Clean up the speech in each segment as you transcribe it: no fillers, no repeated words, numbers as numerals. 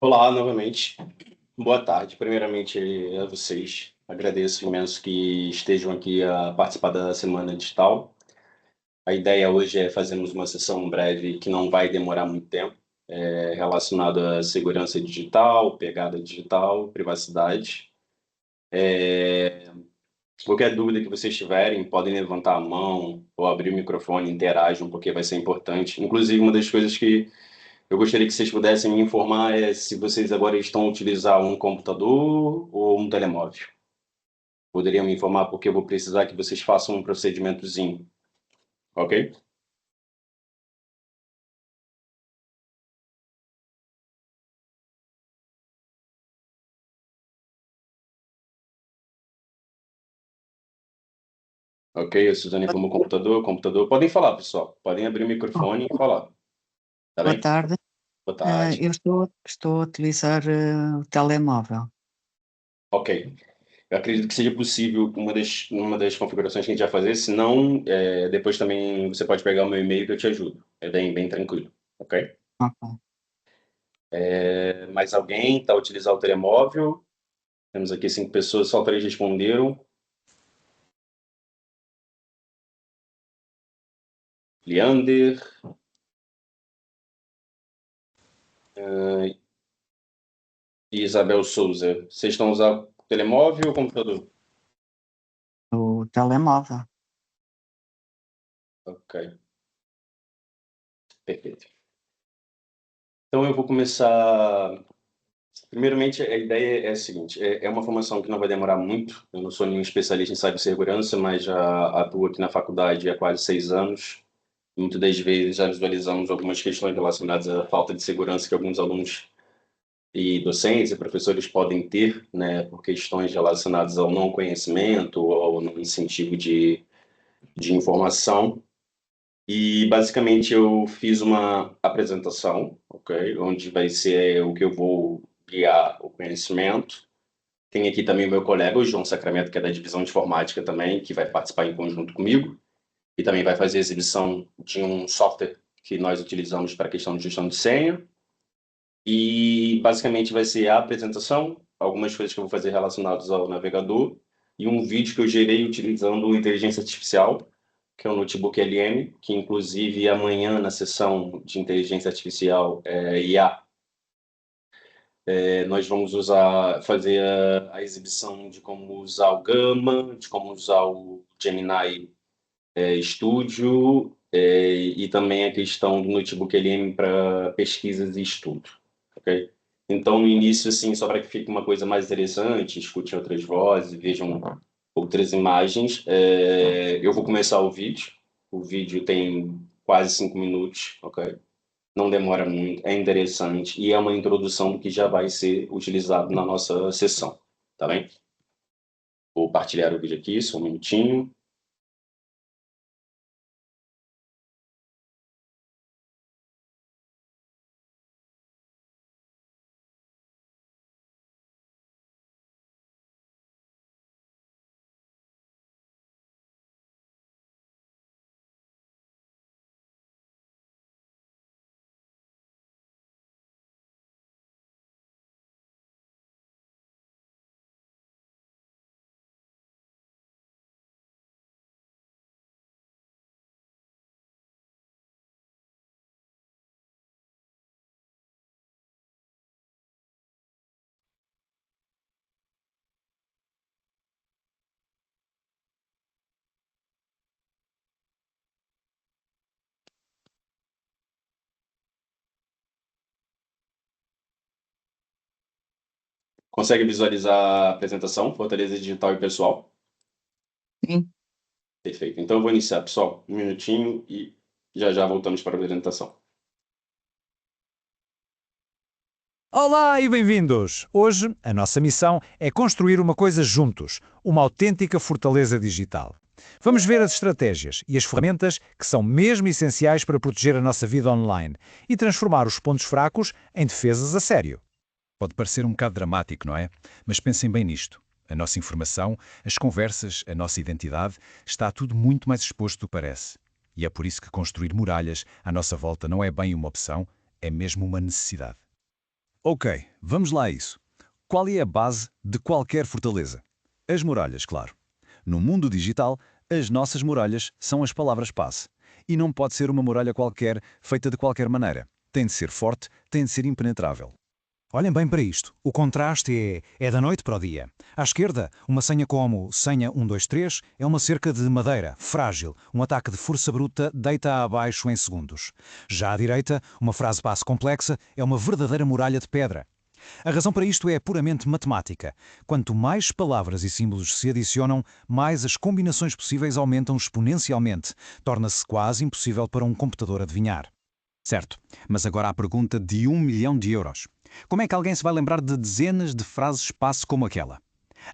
Olá, novamente. Boa tarde. Primeiramente, a vocês. Agradeço imenso que estejam aqui a participar da Semana Digital. A ideia hoje é fazermos uma sessão breve que não vai demorar muito tempo, relacionada à segurança digital, pegada digital, privacidade. Qualquer dúvida que vocês tiverem, podem levantar a mão ou abrir o microfone, interajam, porque vai ser importante. Inclusive, uma das coisas que eu gostaria que vocês pudessem me informar se vocês agora estão a utilizar um computador ou um telemóvel. Poderiam me informar porque eu vou precisar que vocês façam um procedimentozinho, ok? Ok, a Suzane Boa informou computador. Podem falar, pessoal. Podem abrir o microfone e falar, tá boa bem? tarde. Boa tarde. Eu estou a utilizar o telemóvel. Ok. Eu acredito que seja possível uma das configurações que a gente vai fazer, se não, depois também você pode pegar o meu e-mail que eu te ajudo. É bem tranquilo, ok? Ok. Mais alguém está a utilizar o telemóvel? Temos aqui 5 pessoas, só 3 responderam. Leander, e Isabel Souza. Vocês estão usando telemóvel ou computador? O telemóvel. Ok, perfeito. Então eu vou começar. Primeiramente, a ideia é a seguinte: é uma formação que não vai demorar muito. Eu não sou nenhum especialista em cibersegurança, mas já atuo aqui na faculdade há quase 6 anos. Muitas das vezes já visualizamos algumas questões relacionadas à falta de segurança que alguns alunos e docentes e professores podem ter, né, por questões relacionadas ao não conhecimento ou no incentivo de informação. E basicamente eu fiz uma apresentação, ok, onde vai ser o que eu vou guiar o conhecimento. Tem aqui também o meu colega, o João Sacramento, que é da divisão de informática também, que vai participar em conjunto comigo e também vai fazer a exibição de um software que nós utilizamos para a questão de gestão de senha. E basicamente vai ser a apresentação, algumas coisas que eu vou fazer relacionadas ao navegador e um vídeo que eu gerei utilizando inteligência artificial, que é o notebook LM, que inclusive amanhã na sessão de inteligência artificial IA, nós vamos fazer a exibição de como usar o Gama, de como usar o Gemini Studio, e também a questão do notebook LM para pesquisas e estudo, ok? Então, no início, assim, só para que fique uma coisa mais interessante, escutem outras vozes, vejam outras imagens, eu vou começar o vídeo. O vídeo tem quase 5 minutos, ok? Não demora muito, é interessante e é uma introdução do que já vai ser utilizado na nossa sessão, tá bem? Vou partilhar o vídeo aqui, só um minutinho. Consegue visualizar a apresentação, Fortaleza Digital e Pessoal? Sim. Perfeito. Então eu vou iniciar, pessoal. Um minutinho e já já voltamos para a apresentação. Olá e bem-vindos! Hoje a nossa missão é construir uma coisa juntos, uma autêntica fortaleza digital. Vamos ver as estratégias e as ferramentas que são mesmo essenciais para proteger a nossa vida online e transformar os pontos fracos em defesas a sério. Pode parecer um bocado dramático, não é? Mas pensem bem nisto. A nossa informação, as conversas, a nossa identidade, está tudo muito mais exposto do que parece. E é por isso que construir muralhas à nossa volta não é bem uma opção, é mesmo uma necessidade. Ok, vamos lá a isso. Qual é a base de qualquer fortaleza? As muralhas, claro. No mundo digital, as nossas muralhas são as palavras-passe. E não pode ser uma muralha qualquer, feita de qualquer maneira. Tem de ser forte, tem de ser impenetrável. Olhem bem para isto. O contraste é da noite para o dia. À esquerda, uma senha como senha 123 é uma cerca de madeira, frágil. Um ataque de força bruta deita-a abaixo em segundos. Já à direita, uma frase passe complexa é uma verdadeira muralha de pedra. A razão para isto é puramente matemática. Quanto mais palavras e símbolos se adicionam, mais as combinações possíveis aumentam exponencialmente. Torna-se quase impossível para um computador adivinhar. Certo, mas agora a pergunta de 1 milhão de euros. Como é que alguém se vai lembrar de dezenas de frases-passe como aquela?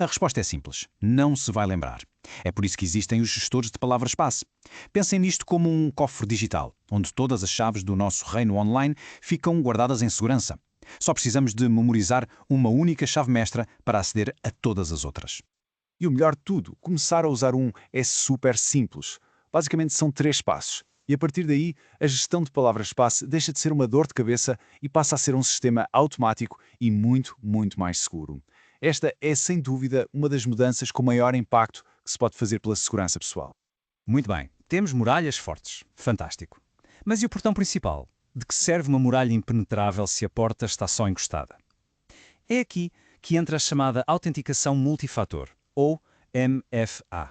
A resposta é simples. Não se vai lembrar. É por isso que existem os gestores de palavras-passe. Pensem nisto como um cofre digital, onde todas as chaves do nosso reino online ficam guardadas em segurança. Só precisamos de memorizar uma única chave mestra para aceder a todas as outras. E o melhor de tudo, começar a usar é super simples. Basicamente são 3 passos. E a partir daí, a gestão de palavras-passe deixa de ser uma dor de cabeça e passa a ser um sistema automático e muito, muito mais seguro. Esta é, sem dúvida, uma das mudanças com maior impacto que se pode fazer pela segurança pessoal. Muito bem, temos muralhas fortes. Fantástico. Mas e o portão principal? De que serve uma muralha impenetrável se a porta está só encostada? É aqui que entra a chamada autenticação multifator, ou MFA.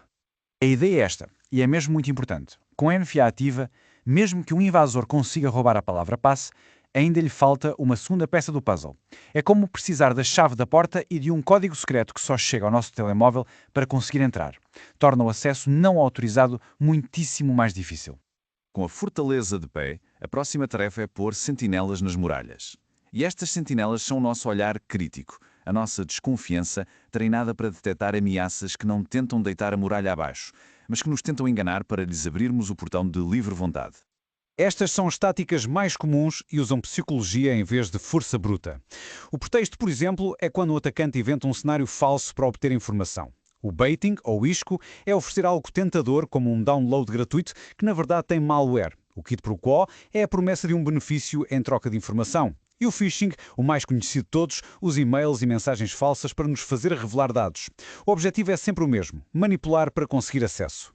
A ideia é esta, e é mesmo muito importante. Com a MFA ativa, mesmo que um invasor consiga roubar a palavra-passe, ainda lhe falta uma segunda peça do puzzle. É como precisar da chave da porta e de um código secreto que só chega ao nosso telemóvel para conseguir entrar. Torna o acesso não autorizado muitíssimo mais difícil. Com a fortaleza de pé, a próxima tarefa é pôr sentinelas nas muralhas. E estas sentinelas são o nosso olhar crítico, a nossa desconfiança treinada para detectar ameaças que não tentam deitar a muralha abaixo, mas que nos tentam enganar para lhes abrirmos o portão de livre vontade. Estas são as táticas mais comuns e usam psicologia em vez de força bruta. O pretexto, por exemplo, é quando o atacante inventa um cenário falso para obter informação. O baiting, ou isco, é oferecer algo tentador, como um download gratuito, que na verdade tem malware. O quid pro quo é a promessa de um benefício em troca de informação. E o phishing, o mais conhecido de todos, usa e-mails e mensagens falsas para nos fazer revelar dados. O objetivo é sempre o mesmo: manipular para conseguir acesso.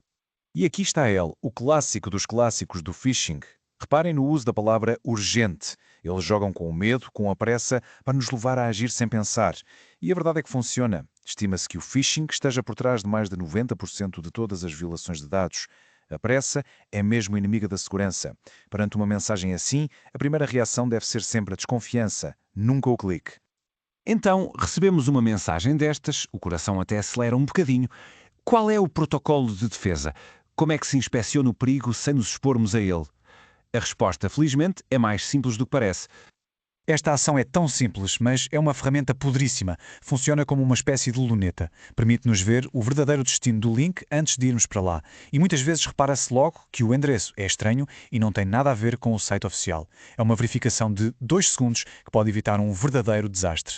E aqui está ele, o clássico dos clássicos do phishing. Reparem no uso da palavra urgente. Eles jogam com o medo, com a pressa, para nos levar a agir sem pensar. E a verdade é que funciona. Estima-se que o phishing esteja por trás de mais de 90% de todas as violações de dados. A pressa é mesmo inimiga da segurança. Perante uma mensagem assim, a primeira reação deve ser sempre a desconfiança, nunca o clique. Então, recebemos uma mensagem destas, o coração até acelera um bocadinho. Qual é o protocolo de defesa? Como é que se inspeciona o perigo sem nos expormos a ele? A resposta, felizmente, é mais simples do que parece. Esta ação é tão simples, mas é uma ferramenta poderíssima. Funciona como uma espécie de luneta. Permite-nos ver o verdadeiro destino do link antes de irmos para lá. E muitas vezes repara-se logo que o endereço é estranho e não tem nada a ver com o site oficial. É uma verificação de 2 segundos que pode evitar um verdadeiro desastre.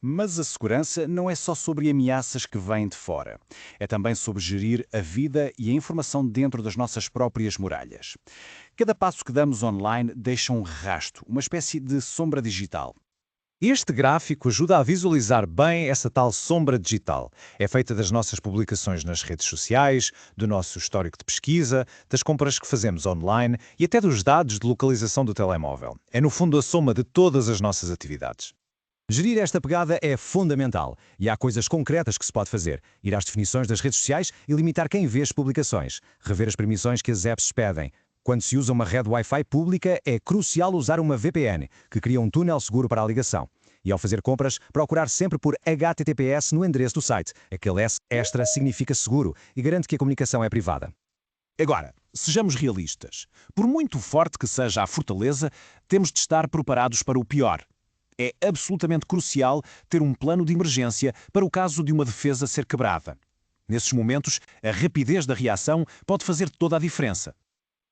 Mas a segurança não é só sobre ameaças que vêm de fora. É também sobre gerir a vida e a informação dentro das nossas próprias muralhas. Cada passo que damos online deixa um rasto, uma espécie de sombra digital. Este gráfico ajuda a visualizar bem essa tal sombra digital. É feita das nossas publicações nas redes sociais, do nosso histórico de pesquisa, das compras que fazemos online e até dos dados de localização do telemóvel. É no fundo a soma de todas as nossas atividades. Gerir esta pegada é fundamental e há coisas concretas que se pode fazer. Ir às definições das redes sociais e limitar quem vê as publicações. Rever as permissões que as apps pedem. Quando se usa uma rede Wi-Fi pública, é crucial usar uma VPN, que cria um túnel seguro para a ligação. E ao fazer compras, procurar sempre por HTTPS no endereço do site. Aquele S extra significa seguro e garante que a comunicação é privada. Agora, sejamos realistas. Por muito forte que seja a fortaleza, temos de estar preparados para o pior. É absolutamente crucial ter um plano de emergência para o caso de uma defesa ser quebrada. Nesses momentos, a rapidez da reação pode fazer toda a diferença.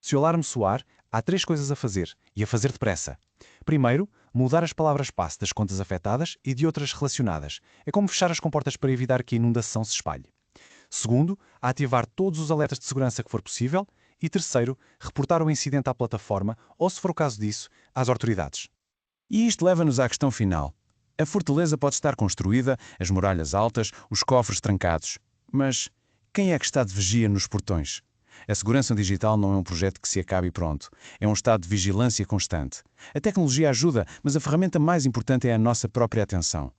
Se o alarme soar, há 3 coisas a fazer, e a fazer depressa. Primeiro, mudar as palavras-passe das contas afetadas e de outras relacionadas. É como fechar as comportas para evitar que a inundação se espalhe. Segundo, ativar todos os alertas de segurança que for possível. E terceiro, reportar o incidente à plataforma ou, se for o caso disso, às autoridades. E isto leva-nos à questão final. A fortaleza pode estar construída, as muralhas altas, os cofres trancados. Mas quem é que está de vigia nos portões? A segurança digital não é um projeto que se acabe e pronto. É um estado de vigilância constante. A tecnologia ajuda, mas a ferramenta mais importante é a nossa própria atenção.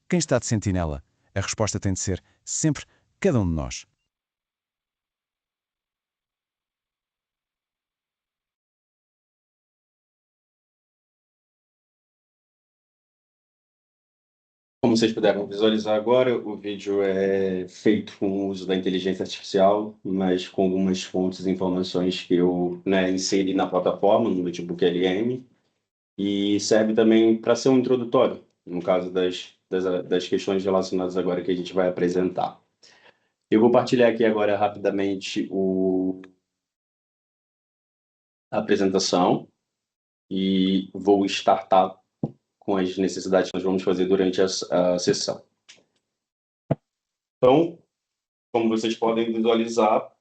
Quem está de sentinela? A resposta tem de ser, sempre, cada um de nós. Como vocês puderam visualizar agora, o vídeo é feito com o uso da inteligência artificial, mas com algumas fontes e informações que eu, inseri na plataforma, no Notebook LM, e serve também para ser um introdutório, no caso das questões relacionadas agora que a gente vai apresentar. Eu vou partilhar aqui agora rapidamente a apresentação e vou startar com as necessidades que nós vamos fazer durante a sessão. Então, como vocês podem visualizar,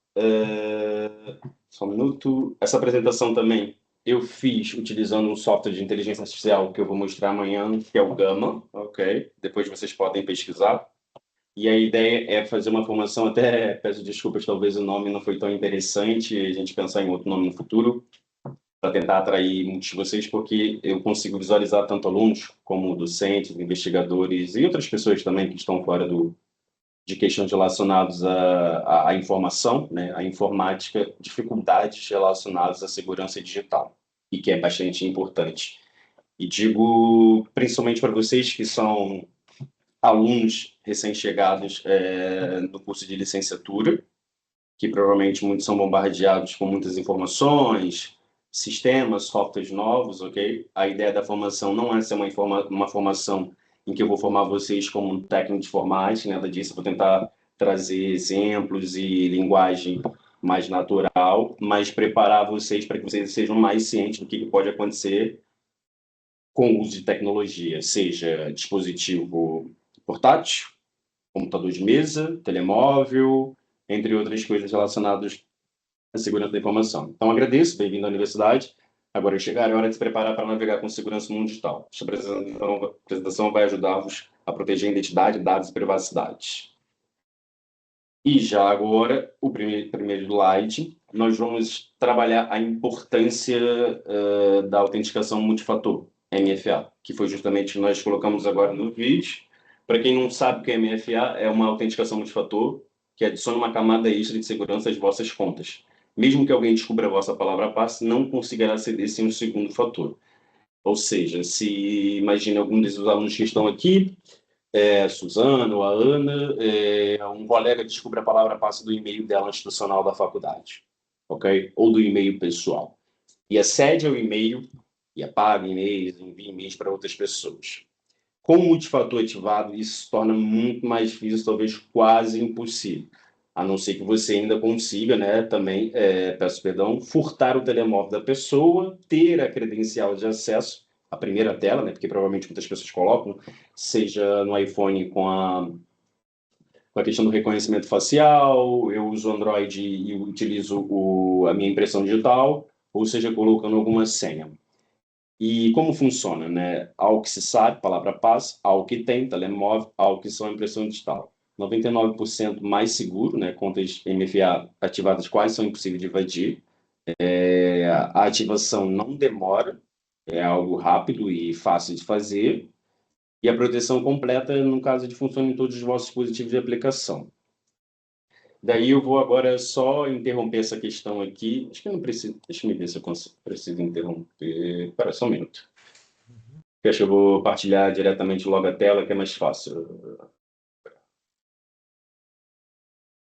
só um minuto, essa apresentação também eu fiz utilizando um software de inteligência artificial que eu vou mostrar amanhã, que é o Gama, ok? Depois vocês podem pesquisar. E a ideia é fazer uma formação, até peço desculpas, talvez o nome não foi tão interessante, a gente pensar em outro nome no futuro, para tentar atrair muitos de vocês, porque eu consigo visualizar tanto alunos como docentes, investigadores e outras pessoas também que estão fora de questões relacionadas à informação, né, à informática, dificuldades relacionadas à segurança digital, e que é bastante importante. E digo principalmente para vocês que são alunos recém-chegados no curso de licenciatura, que provavelmente muitos são bombardeados com muitas informações, sistemas, softwares novos, ok? A ideia da formação não é ser uma formação em que eu vou formar vocês como um técnico de informática, nada disso, eu vou tentar trazer exemplos e linguagem mais natural, mas preparar vocês para que vocês sejam mais cientes do que pode acontecer com o uso de tecnologia, seja dispositivo portátil, computador de mesa, telemóvel, entre outras coisas relacionadas à segurança da informação. Então, agradeço, bem-vindo à universidade. Agora chegar, é hora de se preparar para navegar com segurança no mundo digital. Esta apresentação vai ajudar-vos a proteger a identidade, dados e privacidade. E já agora, o primeiro slide, nós vamos trabalhar a importância da autenticação multifator, MFA, que foi justamente o que nós colocamos agora no vídeo. Para quem não sabe o que é MFA, é uma autenticação multifator que adiciona uma camada extra de segurança às vossas contas. Mesmo que alguém descubra a vossa palavra passe, não conseguirá aceder sem um segundo fator. Ou seja, se imagina algum desses alunos que estão aqui, a Suzana ou a Ana, um colega descobre a palavra passe do e-mail dela institucional da faculdade, ok? Ou do e-mail pessoal. E acede ao e-mail, e apaga e-mails, envia e-mails para outras pessoas. Com o multifator ativado, isso se torna muito mais difícil, talvez quase impossível. A não ser que você ainda consiga, né, também, peço perdão, furtar o telemóvel da pessoa, ter a credencial de acesso, a primeira tela, né, porque provavelmente muitas pessoas colocam, seja no iPhone com a questão do reconhecimento facial, eu uso Android e utilizo a minha impressão digital, ou seja, colocando alguma senha. E como funciona, né? Ao que se sabe, palavra passe, ao que tem, telemóvel, ao que são impressão digital. 99% mais seguro, né? Contas MFA ativadas quase são impossíveis de invadir. A ativação não demora, é algo rápido e fácil de fazer. E a proteção completa no caso de funcione em todos os vossos dispositivos de aplicação. Daí eu vou agora só interromper essa questão aqui. Acho que eu não preciso. Deixa eu ver se eu preciso interromper. Espera só um minuto. Acho que eu vou partilhar diretamente logo a tela, que é mais fácil.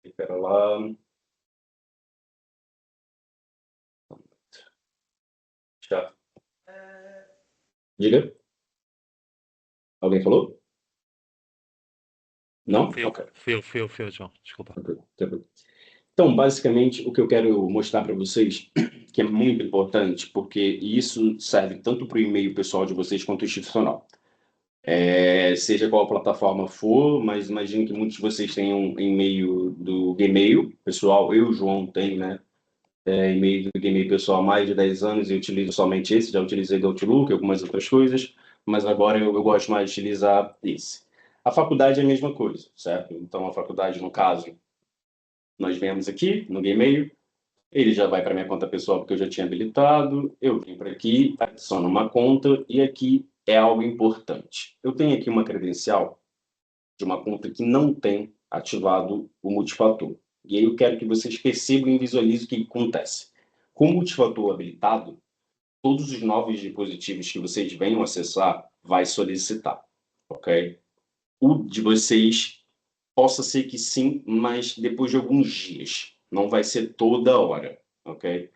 Espera lá. Já. Diga. Alguém falou? Não? Fui eu, Ok. fui eu, João. Desculpa. Então, basicamente, o que eu quero mostrar para vocês, que é muito importante, porque isso serve tanto para o e-mail pessoal de vocês quanto institucional. Seja qual plataforma for, mas imagino que muitos de vocês tenham e-mail do Gmail pessoal. Eu, João, tenho, né? E-mail do Gmail pessoal há mais de 10 anos e utilizo somente esse. Já utilizei do Outlook e algumas outras coisas. mas agora eu gosto mais de utilizar esse. A faculdade é a mesma coisa, certo? Então, a faculdade, no caso, nós viemos aqui no Gmail, ele já vai para minha conta pessoal porque eu já tinha habilitado, eu vim para aqui, adiciono uma conta, e aqui é algo importante. Eu tenho aqui uma credencial de uma conta que não tem ativado o multifator. E aí eu quero que vocês percebam e visualizem o que acontece. Com o multifator habilitado, todos os novos dispositivos que vocês venham acessar vai solicitar, ok? O de vocês possa ser que sim, mas depois de alguns dias. Não vai ser toda hora, ok?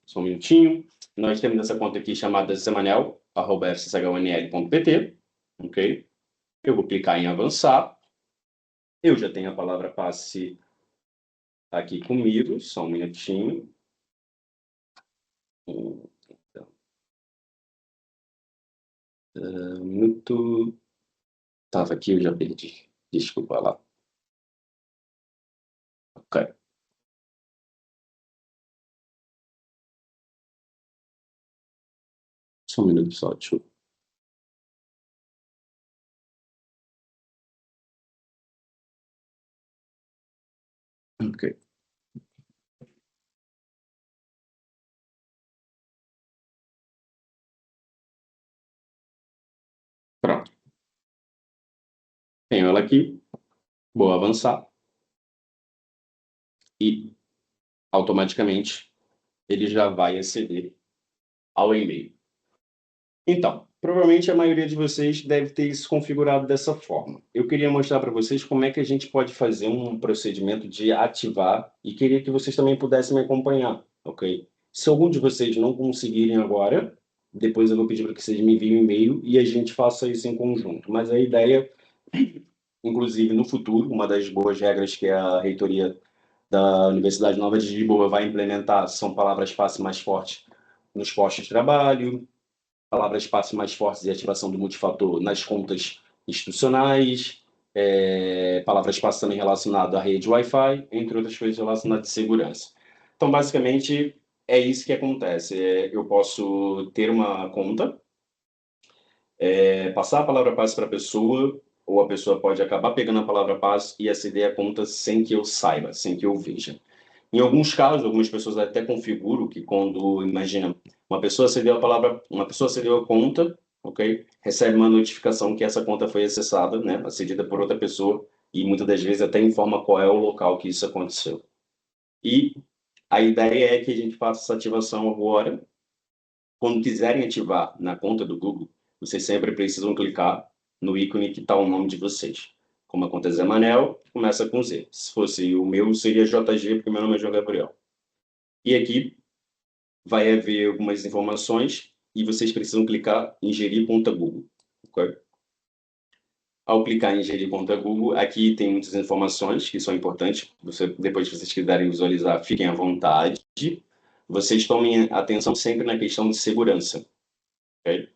Só um minutinho. Nós temos essa conta aqui chamada semanel@fcshonl.pt, ok? Eu vou clicar em avançar. Eu já tenho a palavra passe aqui comigo, só um minutinho. Então, minuto. Estava aqui, eu já perdi. Desculpa lá. Ok. Só um minuto só, deixa eu... Ok. Pronto. Tenho ela aqui. Vou avançar. E automaticamente ele já vai aceder ao e-mail. Então, provavelmente a maioria de vocês deve ter isso configurado dessa forma. Eu queria mostrar para vocês como é que a gente pode fazer um procedimento de ativar e queria que vocês também pudessem me acompanhar, ok? Se algum de vocês não conseguirem agora, depois eu vou pedir para que vocês me enviem um e-mail e a gente faça isso em conjunto. Mas a ideia, inclusive no futuro, uma das boas regras que a reitoria da Universidade Nova de Lisboa vai implementar são palavras-passe mais fortes nos postos de trabalho, palavras-passe mais fortes e ativação do multifator nas contas institucionais, palavras-passe também relacionado à rede Wi-Fi, entre outras coisas relacionadas à segurança. Então, basicamente, é isso que acontece. Eu posso ter uma conta, passar a palavra-passe para a pessoa, ou a pessoa pode acabar pegando a palavra-passe e aceder à conta sem que eu saiba, sem que eu veja. Em alguns casos, algumas pessoas até configuram que quando, imagina, uma pessoa acedeu a conta, ok? Recebe uma notificação que essa conta foi acessada, né? Acedida por outra pessoa, e muitas das vezes até informa qual é o local que isso aconteceu. E a ideia é que a gente faça essa ativação agora. Quando quiserem ativar na conta do Google, vocês sempre precisam clicar no ícone que está o nome de vocês. Como a conta é Zé Manel, começa com Z. Se fosse o meu, seria JG, porque meu nome é João Gabriel. E aqui vai haver algumas informações e vocês precisam clicar em Ingerir conta Google. Okay? Ao clicar em Ingerir conta Google, aqui tem muitas informações que são importantes. Depois, se vocês quiserem visualizar, fiquem à vontade. Vocês tomem atenção sempre na questão de segurança. Okay?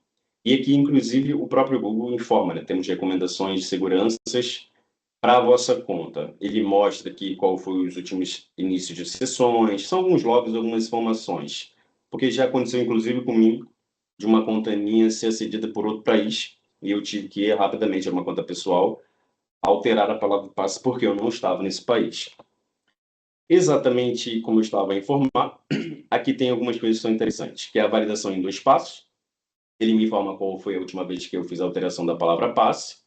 E aqui, inclusive, o próprio Google informa, né? Temos recomendações de seguranças para a vossa conta. Ele mostra aqui qual foi os últimos inícios de sessões, são alguns logs, algumas informações. Porque já aconteceu, inclusive, comigo, de uma conta minha ser acedida por outro país, e eu tive que ir rapidamente, uma conta pessoal, alterar a palavra passe porque eu não estava nesse país. Exatamente como eu estava a informar, aqui tem algumas coisas que são interessantes, que é a validação em 2 passos. Ele me informa qual foi a última vez que eu fiz a alteração da palavra passe.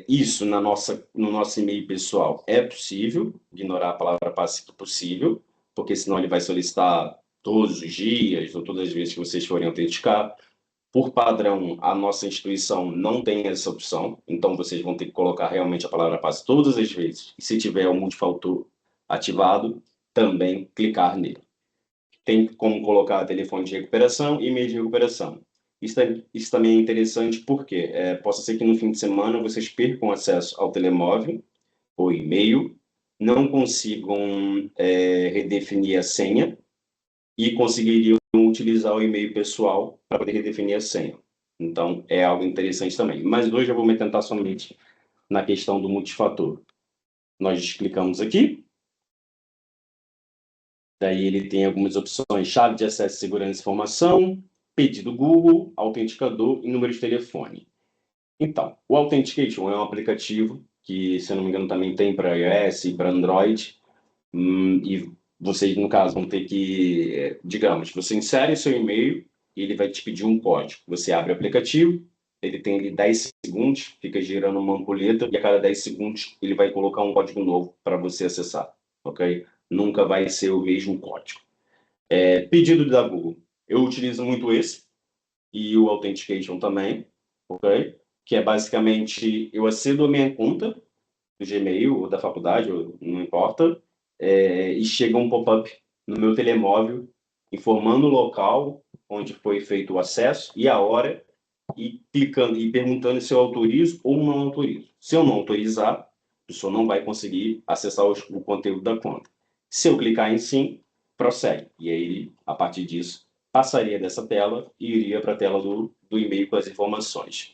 Isso no nosso e-mail pessoal é possível, ignorar a palavra passe que é possível, porque senão ele vai solicitar todos os dias ou todas as vezes que vocês forem autenticar. Por padrão, a nossa instituição não tem essa opção, então vocês vão ter que colocar realmente a palavra passe todas as vezes. E se tiver o multifator ativado, também clicar nele. Tem como colocar telefone de recuperação e e-mail de recuperação. Isso também é interessante porque possa ser que no fim de semana vocês percam acesso ao telemóvel ou e-mail, não consigam redefinir a senha e conseguiriam utilizar o e-mail pessoal para poder redefinir a senha. Então, é algo interessante também. Mas hoje eu vou me tentar somente na questão do multifator. Nós clicamos aqui. Daí ele tem algumas opções, chave de acesso, segurança e informação, pedido Google, autenticador e número de telefone. Então, o Authentication é um aplicativo que, se eu não me engano, também tem para iOS e para Android. E vocês, no caso, vão ter que, digamos, você insere seu e-mail e ele vai te pedir um código. Você abre o aplicativo, ele tem ali 10 segundos, fica girando uma ampulheta e a cada 10 segundos ele vai colocar um código novo para você acessar, ok? Nunca vai ser o mesmo código. Pedido da Google. Eu utilizo muito esse e o Authentication também, ok? Que é basicamente, eu acedo a minha conta do Gmail ou da faculdade, não importa, e chega um pop-up no meu telemóvel informando o local onde foi feito o acesso e a hora e clicando e perguntando se eu autorizo ou não autorizo. Se eu não autorizar, a pessoa não vai conseguir acessar o conteúdo da conta. Se eu clicar em sim, prossegue. E aí, a partir disso, passaria dessa tela e iria para a tela do e-mail com as informações.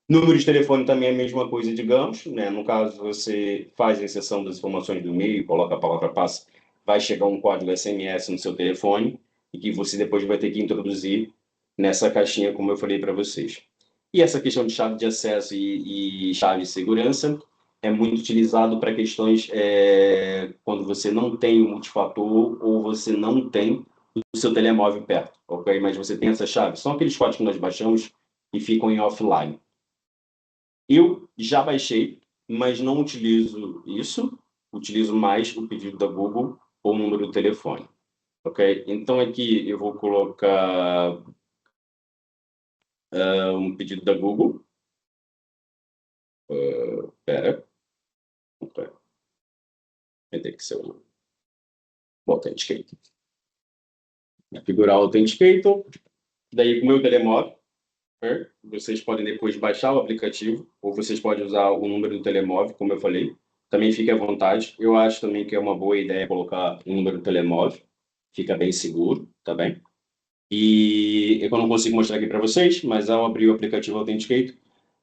Número de telefone também é a mesma coisa, digamos, né? No caso, você faz a inserção das informações do e-mail, coloca a palavra passe, vai chegar um código SMS no seu telefone e que você depois vai ter que introduzir nessa caixinha, como eu falei para vocês. E essa questão de chave de acesso e chave de segurança é muito utilizado para questões quando você não tem o multifator ou você não tem o seu telemóvel perto, ok? Mas você tem essa chave. São aqueles códigos que nós baixamos e ficam em offline. Eu já baixei, mas não utilizo isso. Utilizo mais o pedido da Google ou o número do telefone. Ok? Então, aqui eu vou colocar um pedido da Google. Espera. Okay. Vai ter que ser o Authenticator. Configurar o Authenticator. Daí, com o meu telemóvel, vocês podem depois baixar o aplicativo, ou vocês podem usar o número do telemóvel, como eu falei. Também fique à vontade. Eu acho também que é uma boa ideia colocar o número do telemóvel. Fica bem seguro, tá bem? E eu não consigo mostrar aqui para vocês, mas ao abrir o aplicativo Authenticator,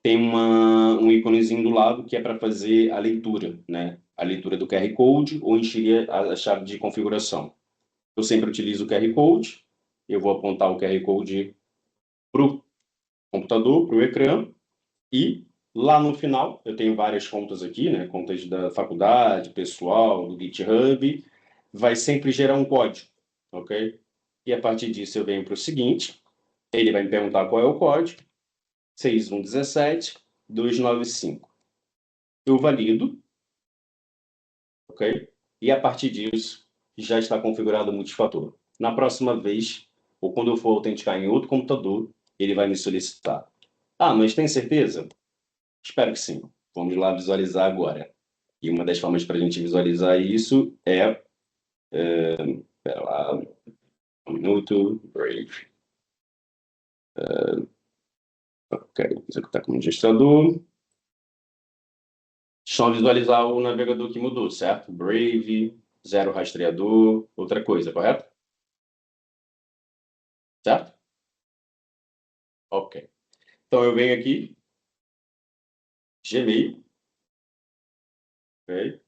tem um íconezinho do lado que é para fazer a leitura, né? A leitura do QR Code ou encher a chave de configuração. Eu sempre utilizo o QR Code. Eu vou apontar o QR Code para o computador, para o ecrã, e lá no final, eu tenho várias contas aqui, né? Contas da faculdade, pessoal, do GitHub, vai sempre gerar um código, ok? E a partir disso eu venho para o seguinte, ele vai me perguntar qual é o código, 6117295. Eu valido, ok? E a partir disso já está configurado o multifator. Na próxima vez, ou quando eu for autenticar em outro computador, ele vai me solicitar. Ah, mas tem certeza? Espero que sim. Vamos lá visualizar agora. E uma das formas para a gente visualizar isso é... Espera lá, um minuto, Brave. Ok, executar como registrador. Só visualizar o navegador que mudou, certo? Brave, zero rastreador, outra coisa, correto? Certo? Ok. Então eu venho aqui, Gmail. Ok.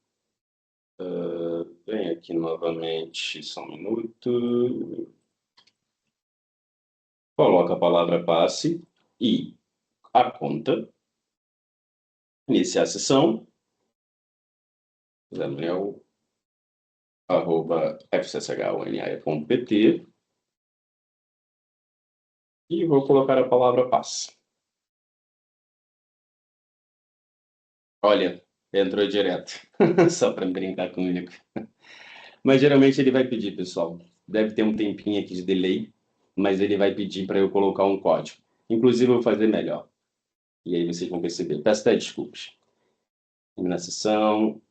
Venho aqui novamente, só um minuto. Coloco a palavra passe e a conta. Iniciar a sessão. Daniel@fcshuniae.pt e vou colocar a palavra passe. Olha, entrou direto, só para brincar comigo. Mas geralmente ele vai pedir, pessoal. Deve ter um tempinho aqui de delay, mas ele vai pedir para eu colocar um código. Inclusive, eu vou fazer melhor. E aí vocês vão perceber. Peço até desculpas. Na sessão.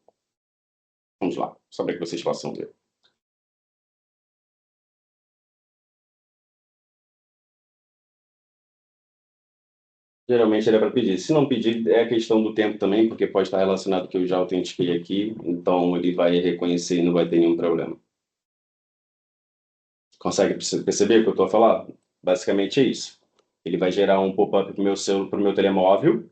Vamos lá, só para que vocês possam ver. Geralmente ele é para pedir. Se não pedir, é questão do tempo também, porque pode estar relacionado que eu já autentiquei aqui, então ele vai reconhecer e não vai ter nenhum problema. Consegue perceber o que eu estou a falar? Basicamente é isso. Ele vai gerar um pop-up para o meu telemóvel,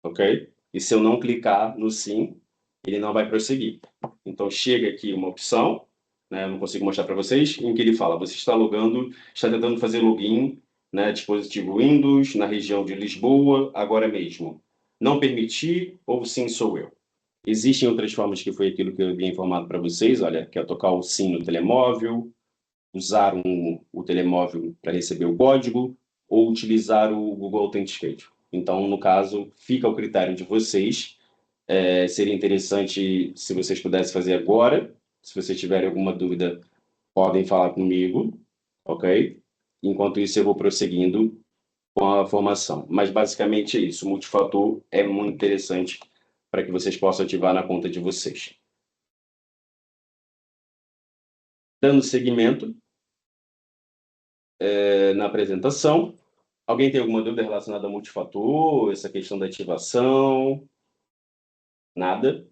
ok? E se eu não clicar no sim, ele não vai prosseguir. Então chega aqui uma opção, né? Eu não consigo mostrar para vocês, em que ele fala: você está logando, está tentando fazer login né, dispositivo Windows, na região de Lisboa, agora mesmo. Não permitir ou sim sou eu? Existem outras formas, que foi aquilo que eu havia informado para vocês, olha, que é tocar o sim no telemóvel, usar o telemóvel para receber o código, ou utilizar o Google Authenticator. Então, no caso, fica ao critério de vocês. Seria interessante se vocês pudessem fazer agora. Se vocês tiverem alguma dúvida, podem falar comigo, ok? Enquanto isso, eu vou prosseguindo com a formação. Mas, basicamente, é isso. O multifator é muito interessante para que vocês possam ativar na conta de vocês. Dando seguimento na apresentação, alguém tem alguma dúvida relacionada ao multifator, essa questão da ativação? Nada?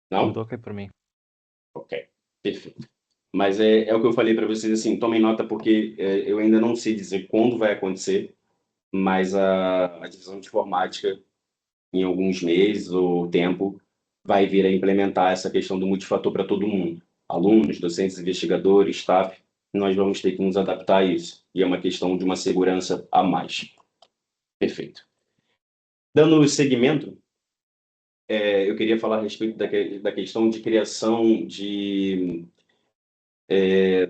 Não? Tudo ok para mim. Ok, perfeito. Mas é o que eu falei para vocês, assim, tomem nota, porque eu ainda não sei dizer quando vai acontecer, mas a divisão de informática, em alguns meses ou tempo, vai vir a implementar essa questão do multifator para todo mundo. Alunos, docentes, investigadores, staff, nós vamos ter que nos adaptar a isso. E é uma questão de uma segurança a mais. Perfeito. Dando seguimento, eu queria falar a respeito da questão de criação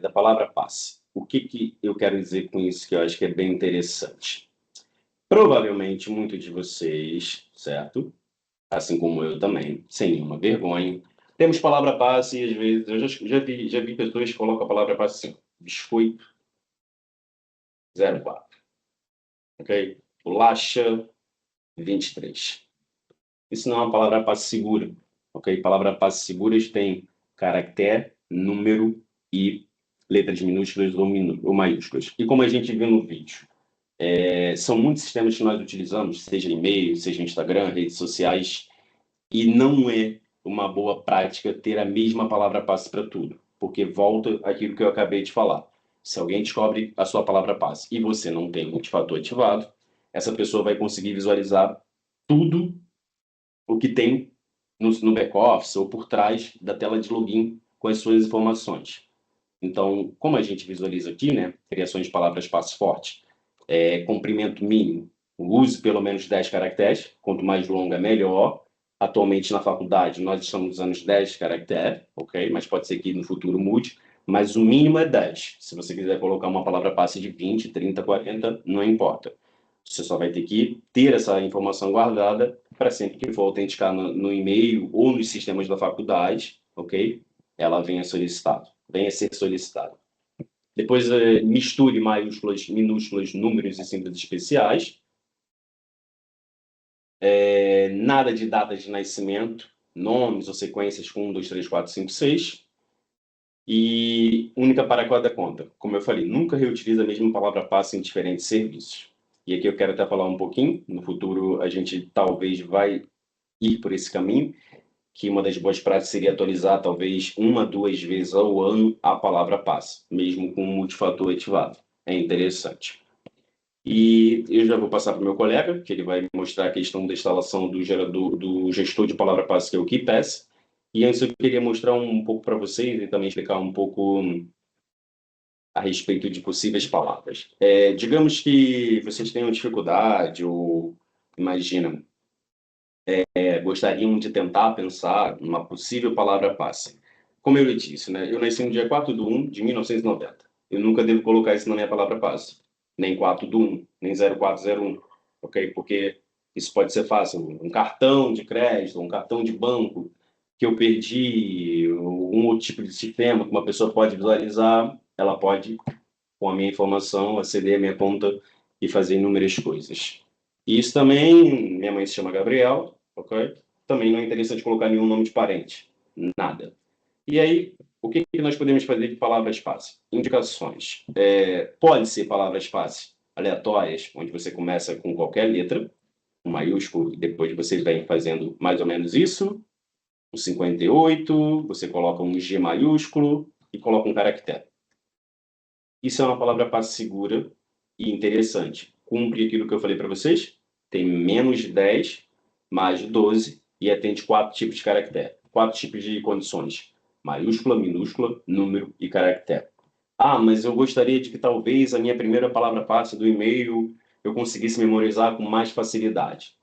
da palavra passe. O que eu quero dizer com isso, que eu acho que é bem interessante? Provavelmente, muitos de vocês, certo? Assim como eu também, sem nenhuma vergonha, temos palavra passe e às vezes, eu já vi pessoas que colocam a palavra passe assim, biscoito 04, ok? Bolacha 23. Isso não é uma palavra passe segura, ok? Palavra passe seguras tem caractere, número e letras minúsculas ou maiúsculas. E como a gente viu no vídeo, são muitos sistemas que nós utilizamos, seja e-mail, seja Instagram, redes sociais, e não é uma boa prática ter a mesma palavra passe para tudo, porque volta aquilo que eu acabei de falar. Se alguém descobre a sua palavra passe e você não tem o multifator ativado, essa pessoa vai conseguir visualizar tudo o que tem no back-office ou por trás da tela de login com as suas informações. Então, como a gente visualiza aqui, né, criação de palavras passe forte, comprimento mínimo, use pelo menos 10 caracteres, quanto mais longa, melhor. Atualmente, na faculdade, nós estamos usando os 10 caracteres, ok? Mas pode ser que no futuro mude, mas o mínimo é 10. Se você quiser colocar uma palavra passe de 20, 30, 40, não importa. Você só vai ter que ter essa informação guardada para sempre que for autenticar no e-mail ou nos sistemas da faculdade, ok? Ela venha ser solicitada. Depois, misture maiúsculas, minúsculas, números e símbolos especiais. Nada de datas de nascimento, nomes ou sequências com 1, 2, 3, 4, 5, 6. E única para cada conta. Como eu falei, nunca reutilize a mesma palavra passe em diferentes serviços. E aqui eu quero até falar um pouquinho. No futuro, a gente talvez vai ir por esse caminho, que uma das boas práticas seria atualizar talvez 1, 2 vezes ao ano a palavra passe, mesmo com o multifator ativado. É interessante. E eu já vou passar para o meu colega, que ele vai mostrar a questão da instalação do gestor de palavra passe, que é o KeePass. E antes eu queria mostrar um pouco para vocês e também explicar um pouco a respeito de possíveis palavras. Digamos que vocês tenham dificuldade ou, imagina, gostariam de tentar pensar numa possível palavra passe. Como eu lhe disse, né? Eu nasci no dia 4/1 de 1990. Eu nunca devo colocar isso na minha palavra passe. Nem 4/1, nem 04/01, ok? Porque isso pode ser fácil. Um cartão de crédito, um cartão de banco que eu perdi, algum outro tipo de sistema que uma pessoa pode visualizar, ela pode, com a minha informação, aceder à minha conta e fazer inúmeras coisas. E isso também, minha mãe se chama Gabriel, ok? Também não é interessante colocar nenhum nome de parente, nada. E aí, o que nós podemos fazer de palavras passe? Indicações. Pode ser palavras passe aleatórias, onde você começa com qualquer letra, um maiúsculo, e depois você vem fazendo mais ou menos isso. O 58, você coloca um G maiúsculo e coloca um caractere. Isso é uma palavra passe segura e interessante. Cumpre aquilo que eu falei para vocês. Tem menos de 10, mais de 12 e atende 4 tipos de caractere. 4 tipos de condições. Maiúscula, minúscula, número e caractere. Ah, mas eu gostaria de que talvez a minha primeira palavra-passe do e-mail eu conseguisse memorizar com mais facilidade.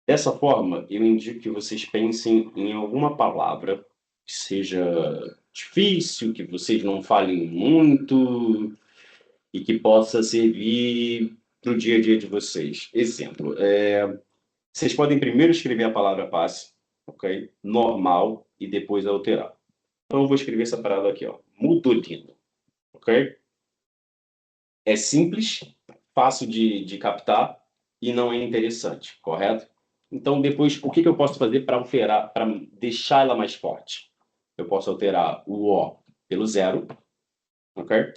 Dessa forma, eu indico que vocês pensem em alguma palavra que seja difícil, que vocês não falem muito e que possa servir para o dia a dia de vocês. Exemplo, vocês podem primeiro escrever a palavra passe, ok? Normal, e depois alterar. Então eu vou escrever essa parada aqui, ó. Mudolino, ok? É simples, fácil de captar e não é interessante, correto? Então depois, o que eu posso fazer para alterar, para deixar ela mais forte? Eu posso alterar o O pelo zero, ok?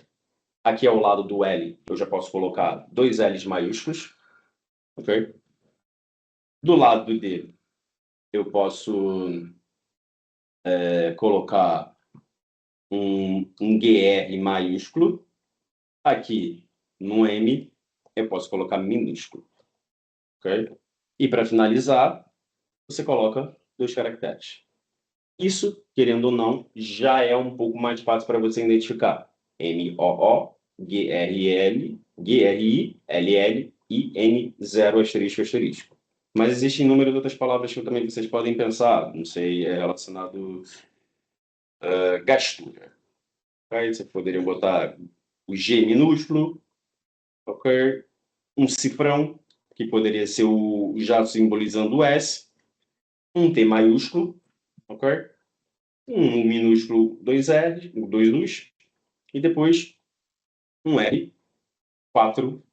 Aqui ao lado do L, eu já posso colocar dois L's maiúsculos, ok? Do lado do D, eu posso colocar um GR maiúsculo. Aqui no M, eu posso colocar minúsculo, ok? E para finalizar, você coloca dois caracteres. Isso, querendo ou não, já é um pouco mais fácil para você identificar. M-O-O, G-R-L, G-R-I, L-L e N0 asterisco asterisco. Mas existem inúmeras outras palavras que também vocês podem pensar, não sei, é relacionado a gastura. Aí você poderia botar o G minúsculo, ok? Um cifrão, que poderia ser o já simbolizando o S, um T maiúsculo, ok? Um minúsculo, dois R, dois luz, e depois um R, 4.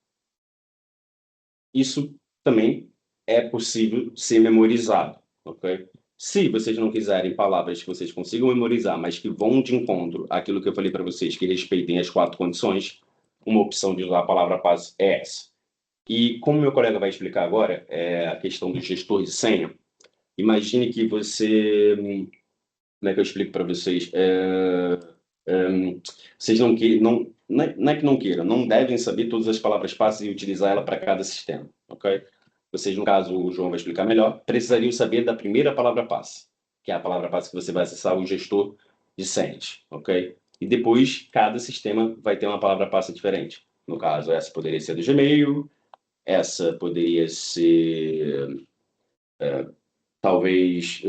Isso também é possível ser memorizado, ok? Se vocês não quiserem palavras que vocês consigam memorizar, mas que vão de encontro àquilo que eu falei para vocês, que respeitem as 4 condições, uma opção de usar a palavra passe é essa. E como meu colega vai explicar agora, é a questão do gestor de senha. Imagine que você, como é que eu explico para vocês? Vocês não é que não queiram, não devem saber todas as palavras passe e utilizar ela para cada sistema, ok? Vocês, no caso, o João vai explicar melhor, precisariam saber da primeira palavra passe, que é a palavra passe que você vai acessar o gestor de senhas, ok? E depois, cada sistema vai ter uma palavra passe diferente. No caso, essa poderia ser do Gmail, essa poderia ser talvez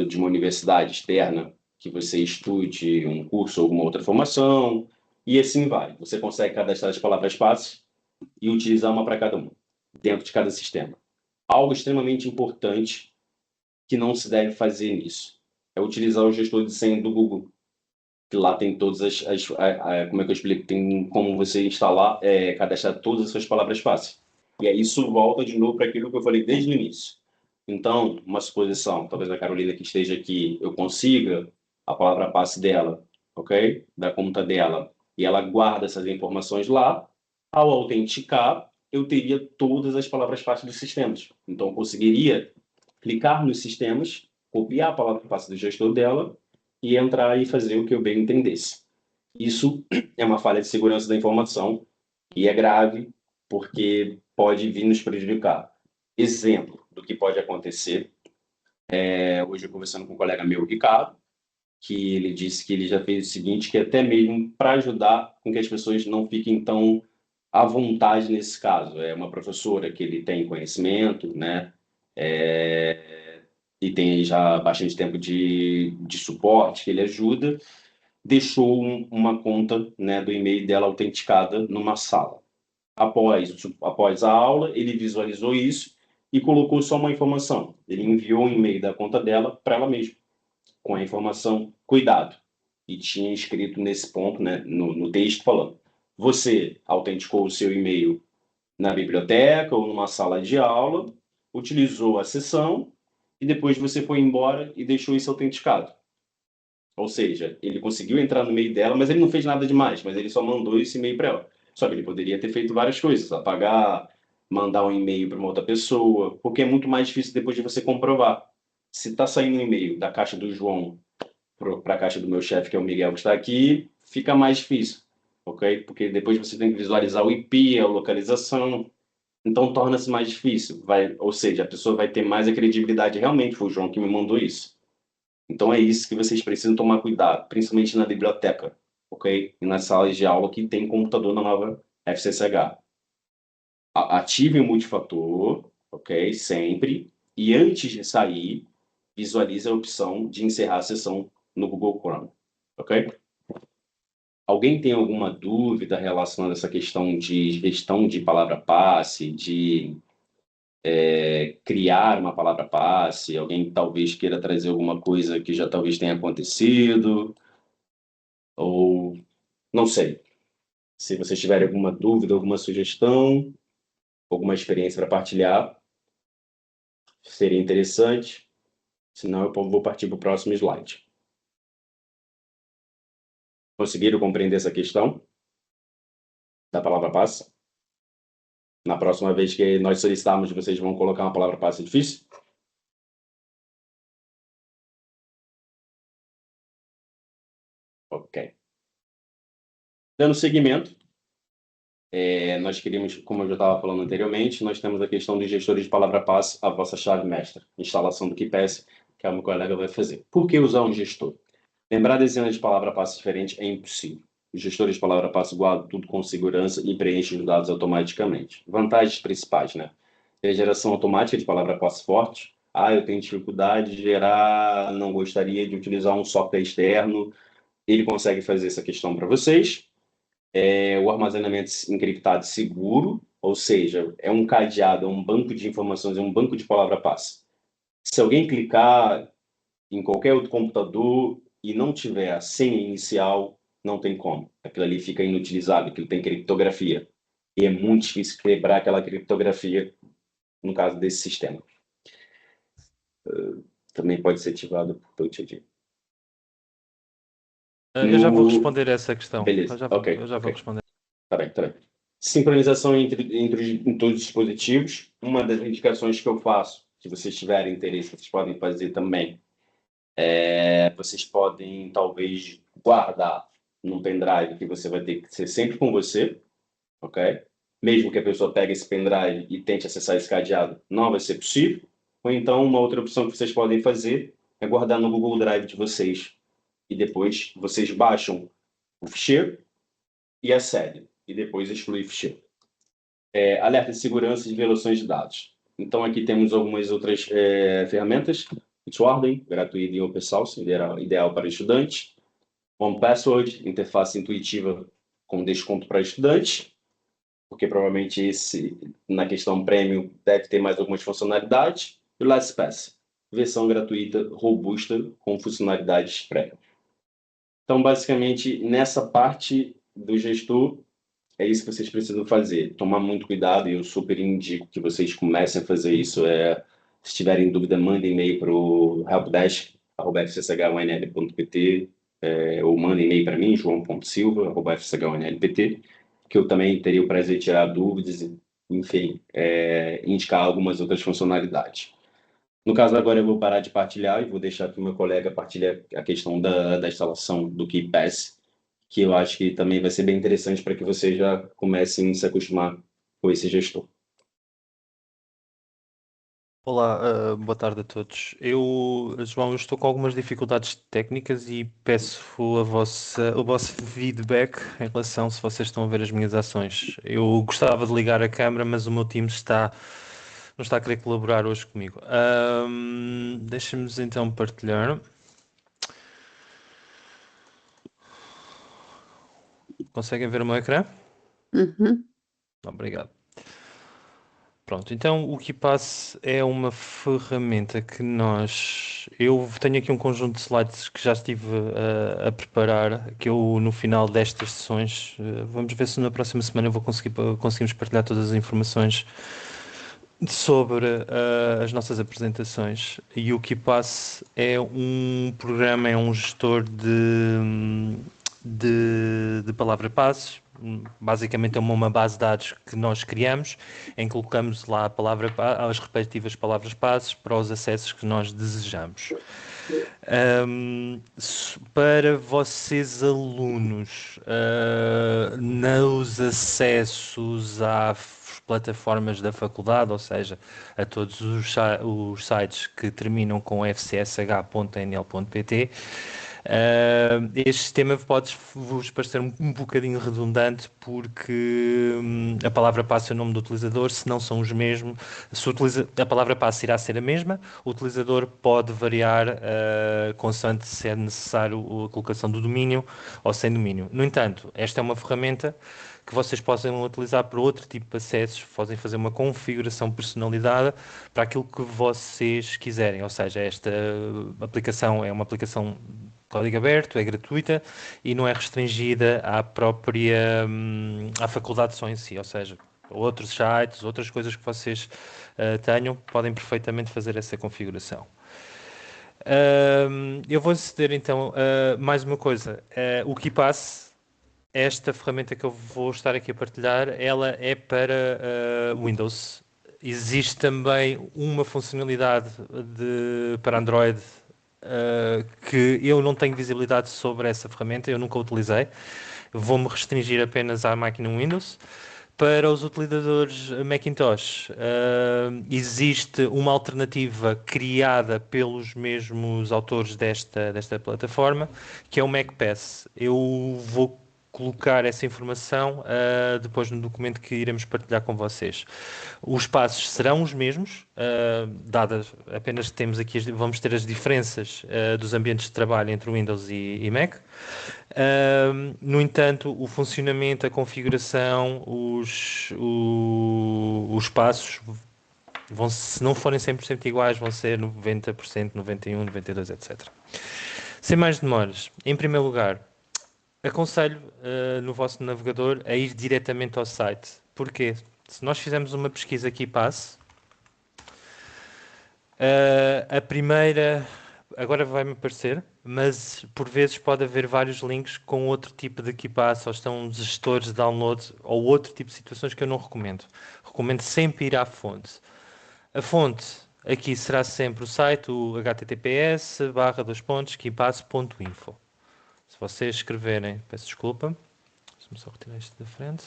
de uma universidade externa que você estude um curso ou alguma outra formação, e assim vai. Você consegue cadastrar as palavras-passe e utilizar uma para cada um, dentro de cada sistema. Algo extremamente importante que não se deve fazer nisso é utilizar o gestor de senha do Google, que lá tem todas como é que eu explico? Tem como você instalar, cadastrar todas as suas palavras-passe. E aí isso volta de novo para aquilo que eu falei desde o início. Então, uma suposição, talvez a Carolina que esteja aqui, eu consiga a palavra-passe dela, ok? Da conta dela, e ela guarda essas informações lá. Ao autenticar, eu teria todas as palavras-passe dos sistemas. Então, eu conseguiria clicar nos sistemas, copiar a palavra-passe do gestor dela e entrar e fazer o que eu bem entendesse. Isso é uma falha de segurança da informação e é grave porque pode vir nos prejudicar. Exemplo do que pode acontecer. Hoje eu conversando com um colega meu, Ricardo, que ele disse que ele já fez o seguinte, que até mesmo para ajudar com que as pessoas não fiquem tão à vontade nesse caso. É uma professora que ele tem conhecimento, né? E tem já bastante tempo de suporte, que ele ajuda, deixou uma conta, né, do e-mail dela autenticada numa sala. Após a aula, ele visualizou isso e colocou só uma informação. Ele enviou um e-mail da conta dela para ela mesma, com a informação cuidado. E tinha escrito nesse ponto, né, no texto, falando: você autenticou o seu e-mail na biblioteca ou numa sala de aula, utilizou a sessão e depois você foi embora e deixou isso autenticado. Ou seja, ele conseguiu entrar no e-mail dela, mas ele não fez nada demais, mas ele só mandou esse e-mail para ela. Só que ele poderia ter feito várias coisas, apagar, mandar um e-mail para uma outra pessoa, porque é muito mais difícil depois de você comprovar. Se está saindo um e-mail da caixa do João para a caixa do meu chefe, que é o Miguel, que está aqui, fica mais difícil, ok? Porque depois você tem que visualizar o IP, a localização, então torna-se mais difícil. Ou seja, a pessoa vai ter mais a credibilidade. Realmente foi o João que me mandou isso. Então é isso que vocês precisam tomar cuidado, principalmente na biblioteca, ok? E nas salas de aula que tem computador na nova FCSH. Ative o multifator, ok? Sempre. E antes de sair, visualize a opção de encerrar a sessão no Google Chrome, ok? Alguém tem alguma dúvida relacionada a essa questão de gestão de palavra-passe, de criar uma palavra-passe? Alguém talvez queira trazer alguma coisa que já talvez tenha acontecido? Ou não sei. Se vocês tiverem alguma dúvida, alguma sugestão, alguma experiência para partilhar, seria interessante. Senão eu vou partir para o próximo slide. Conseguiram compreender essa questão da palavra passe? Na próxima vez que nós solicitarmos, vocês vão colocar uma palavra passe difícil? Ok. Dando seguimento, nós queríamos, como eu já estava falando anteriormente, nós temos a questão dos gestores de palavra passe, a vossa chave mestra, instalação do KeePass, que a meu colega vai fazer. Por que usar um gestor? Lembrar dezenas de palavra passe diferentes é impossível. Os gestores de palavra passe guardam tudo com segurança e preenchem os dados automaticamente. Vantagens principais, né? Tem a geração automática de palavra passe forte. Eu tenho dificuldade de gerar, não gostaria de utilizar um software externo. Ele consegue fazer essa questão para vocês. O armazenamento encriptado seguro, ou seja, é um cadeado, é um banco de informações, é um banco de palavra passe. Se alguém clicar em qualquer outro computador e não tiver a senha inicial, não tem como. Aquilo ali fica inutilizável, aquilo tem criptografia. E é muito difícil quebrar aquela criptografia no caso desse sistema. Também pode ser ativado por Touch ID. Eu já vou responder essa questão. Beleza, Eu já vou responder. Tá bem. Sincronização entre todos os dispositivos. Uma das indicações que eu faço, se vocês tiverem interesse, vocês podem fazer também. Vocês podem, talvez, guardar num pendrive que você vai ter que ser sempre com você, ok? Mesmo que a pessoa pegue esse pendrive e tente acessar esse cadeado, não vai ser possível. Ou então, uma outra opção que vocês podem fazer é guardar no Google Drive de vocês. E depois vocês baixam o ficheiro e acedem. E depois exclui o ficheiro. Alerta de segurança e violações de dados. Então, aqui temos algumas outras ferramentas. Bitwarden, gratuito e open source, ideal para estudantes. OnePassword, interface intuitiva com desconto para estudantes, porque provavelmente esse, na questão premium, deve ter mais algumas funcionalidades. E o LastPass, versão gratuita, robusta, com funcionalidades premium. Então, basicamente, nessa parte do gestor, é isso que vocês precisam fazer. Tomar muito cuidado, e eu super indico que vocês comecem a fazer isso. Se tiverem dúvida, mandem e-mail para o helpdesk@fchunl.pt, ou mandem e-mail para mim, joão.silva@fchunl.pt, que eu também teria o prazer de tirar dúvidas e, enfim, indicar algumas outras funcionalidades. No caso, agora eu vou parar de partilhar e vou deixar que o meu colega partilhe a questão da instalação do KeePass, que eu acho que também vai ser bem interessante para que vocês já comecem a se acostumar com esse gestor. Olá, boa tarde a todos. João, eu estou com algumas dificuldades técnicas e peço o vosso feedback em relação se vocês estão a ver as minhas ações. Eu gostava de ligar a câmera, mas o meu time não está a querer colaborar hoje comigo. Deixem-me então partilhar. Conseguem ver o meu ecrã? Obrigado. Pronto, então o KeePass é uma ferramenta que eu tenho aqui um conjunto de slides que já estive a preparar, que eu no final destas sessões, vamos ver se na próxima semana conseguimos partilhar todas as informações sobre as nossas apresentações. E o KeePass é um programa, é um gestor de palavra-passes. Basicamente é uma base de dados que nós criamos, em que colocamos lá as respectivas palavras-passes para os acessos que nós desejamos. Para vocês alunos, nos acessos às plataformas da faculdade, ou seja, a todos os sites que terminam com fcsh.nl.pt, Este sistema pode-vos parecer um bocadinho redundante porque a palavra passe é o nome do utilizador, se não são os mesmos, a palavra passe irá ser a mesma, o utilizador pode variar consoante se é necessário a colocação do domínio ou sem domínio. No entanto, esta é uma ferramenta que vocês possam utilizar para outro tipo de acessos, podem fazer uma configuração personalizada para aquilo que vocês quiserem, ou seja, esta aplicação é uma aplicação de código aberto, é gratuita e não é restringida à faculdade só em si, ou seja, outros sites, outras coisas que vocês tenham, podem perfeitamente fazer essa configuração. Eu vou aceder então mais uma coisa, o KeePass, esta ferramenta que eu vou estar aqui a partilhar, ela é para Windows. Existe também uma funcionalidade para Android que eu não tenho visibilidade sobre essa ferramenta, eu nunca a utilizei. Vou-me restringir apenas à máquina Windows. Para os utilizadores Macintosh, existe uma alternativa criada pelos mesmos autores desta plataforma, que é o MacPass. Eu vou colocar essa informação depois no documento que iremos partilhar com vocês. Os passos serão os mesmos, dadas apenas temos aqui, vamos ter as diferenças dos ambientes de trabalho entre Windows e Mac. No entanto, o funcionamento, a configuração, os passos vão, se não forem 100% iguais, vão ser 90%, 91%, 92%, etc. Sem mais demoras, em primeiro lugar, aconselho no vosso navegador a ir diretamente ao site. Porquê? Se nós fizermos uma pesquisa KeePass, a primeira, agora vai-me aparecer, mas por vezes pode haver vários links com outro tipo de KeePass, ou estão gestores de download, ou outro tipo de situações que eu não recomendo. Recomendo sempre ir à fonte. A fonte aqui será sempre o site, o https://keepass.info. Se vocês escreverem, peço desculpa, deixa-me só retirar isto da frente,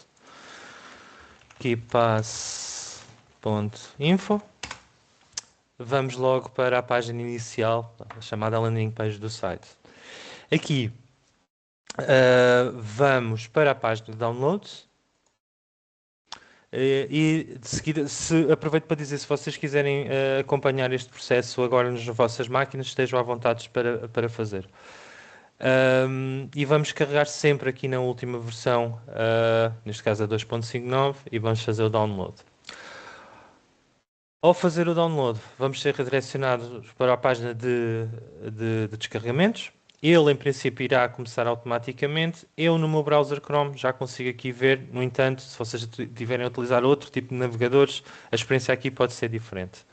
keepass.info, vamos logo para a página inicial, a chamada landing page do site. Aqui vamos para a página de downloads e de seguida, aproveito para dizer, se vocês quiserem acompanhar este processo agora nas vossas máquinas, estejam à vontade para fazer. E vamos carregar sempre aqui na última versão, neste caso a 2.59, e vamos fazer o download. Ao fazer o download, vamos ser redirecionados para a página de descarregamentos. Ele, em princípio, irá começar automaticamente. Eu, no meu browser Chrome, já consigo aqui ver. No entanto, se vocês tiverem a utilizar outro tipo de navegadores, a experiência aqui pode ser diferente.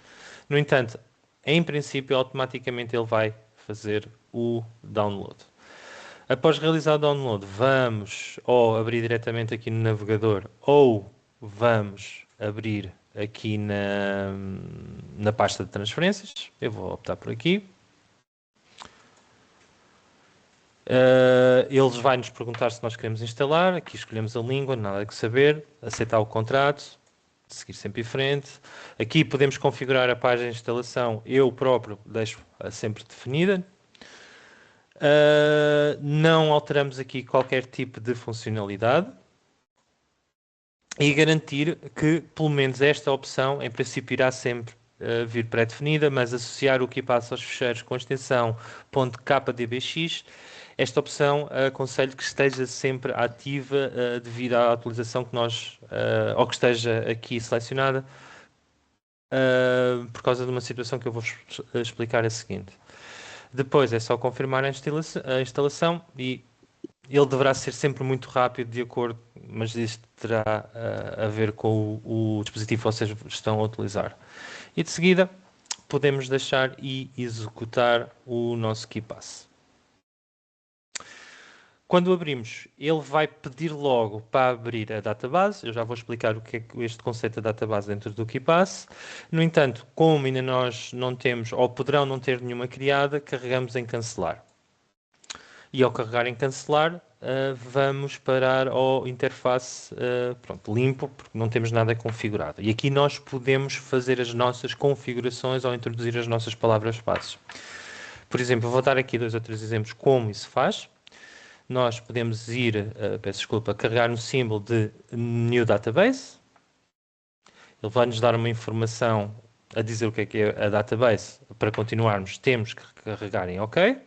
No entanto, em princípio, automaticamente ele vai fazer o download. Após realizar o download, vamos ou abrir diretamente aqui no navegador ou vamos abrir aqui na pasta de transferências. Eu vou optar por aqui. Eles vão nos perguntar se nós queremos instalar. Aqui escolhemos a língua, nada que saber. Aceitar o contrato, seguir sempre em frente. Aqui podemos configurar a página de instalação. Eu próprio deixo sempre definida. Não alteramos aqui qualquer tipo de funcionalidade e garantir que pelo menos esta opção em princípio irá sempre vir pré-definida, mas associar o KeePass aos ficheiros com a extensão .kdbx, esta opção aconselho que esteja sempre ativa devido à atualização que nós, ou que esteja aqui selecionada, por causa de uma situação que eu vou explicar a seguinte. Depois é só confirmar a instalação e ele deverá ser sempre muito rápido de acordo, mas isto terá a ver com o dispositivo que vocês estão a utilizar. E de seguida podemos deixar e executar o nosso KeePass. Quando abrimos, ele vai pedir logo para abrir a database. Eu já vou explicar o que é este conceito da database dentro do KeePass. No entanto, como ainda nós não temos, ou poderão não ter nenhuma criada, carregamos em cancelar. E ao carregar em cancelar, vamos parar ao interface limpo, porque não temos nada configurado. E aqui nós podemos fazer as nossas configurações ou introduzir as nossas palavras-passe. Por exemplo, eu vou dar aqui 2 ou 3 exemplos como isso faz. Nós podemos ir, peço desculpa, carregar no símbolo de New Database. Ele vai nos dar uma informação a dizer o que é a database. Para continuarmos, temos que carregar em OK.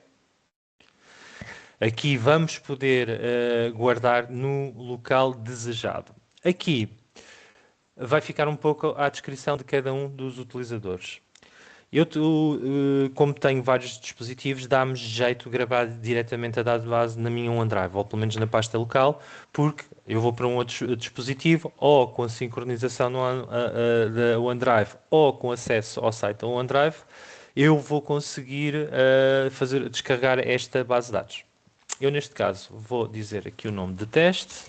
Aqui vamos poder guardar no local desejado. Aqui vai ficar um pouco à descrição de cada um dos utilizadores. Eu, como tenho vários dispositivos, dá-me jeito de gravar diretamente a database na minha OneDrive, ou pelo menos na pasta local, porque eu vou para um outro dispositivo, ou com a sincronização da OneDrive, ou com acesso ao site da OneDrive, eu vou conseguir descarregar esta base de dados. Eu, neste caso, vou dizer aqui o nome de teste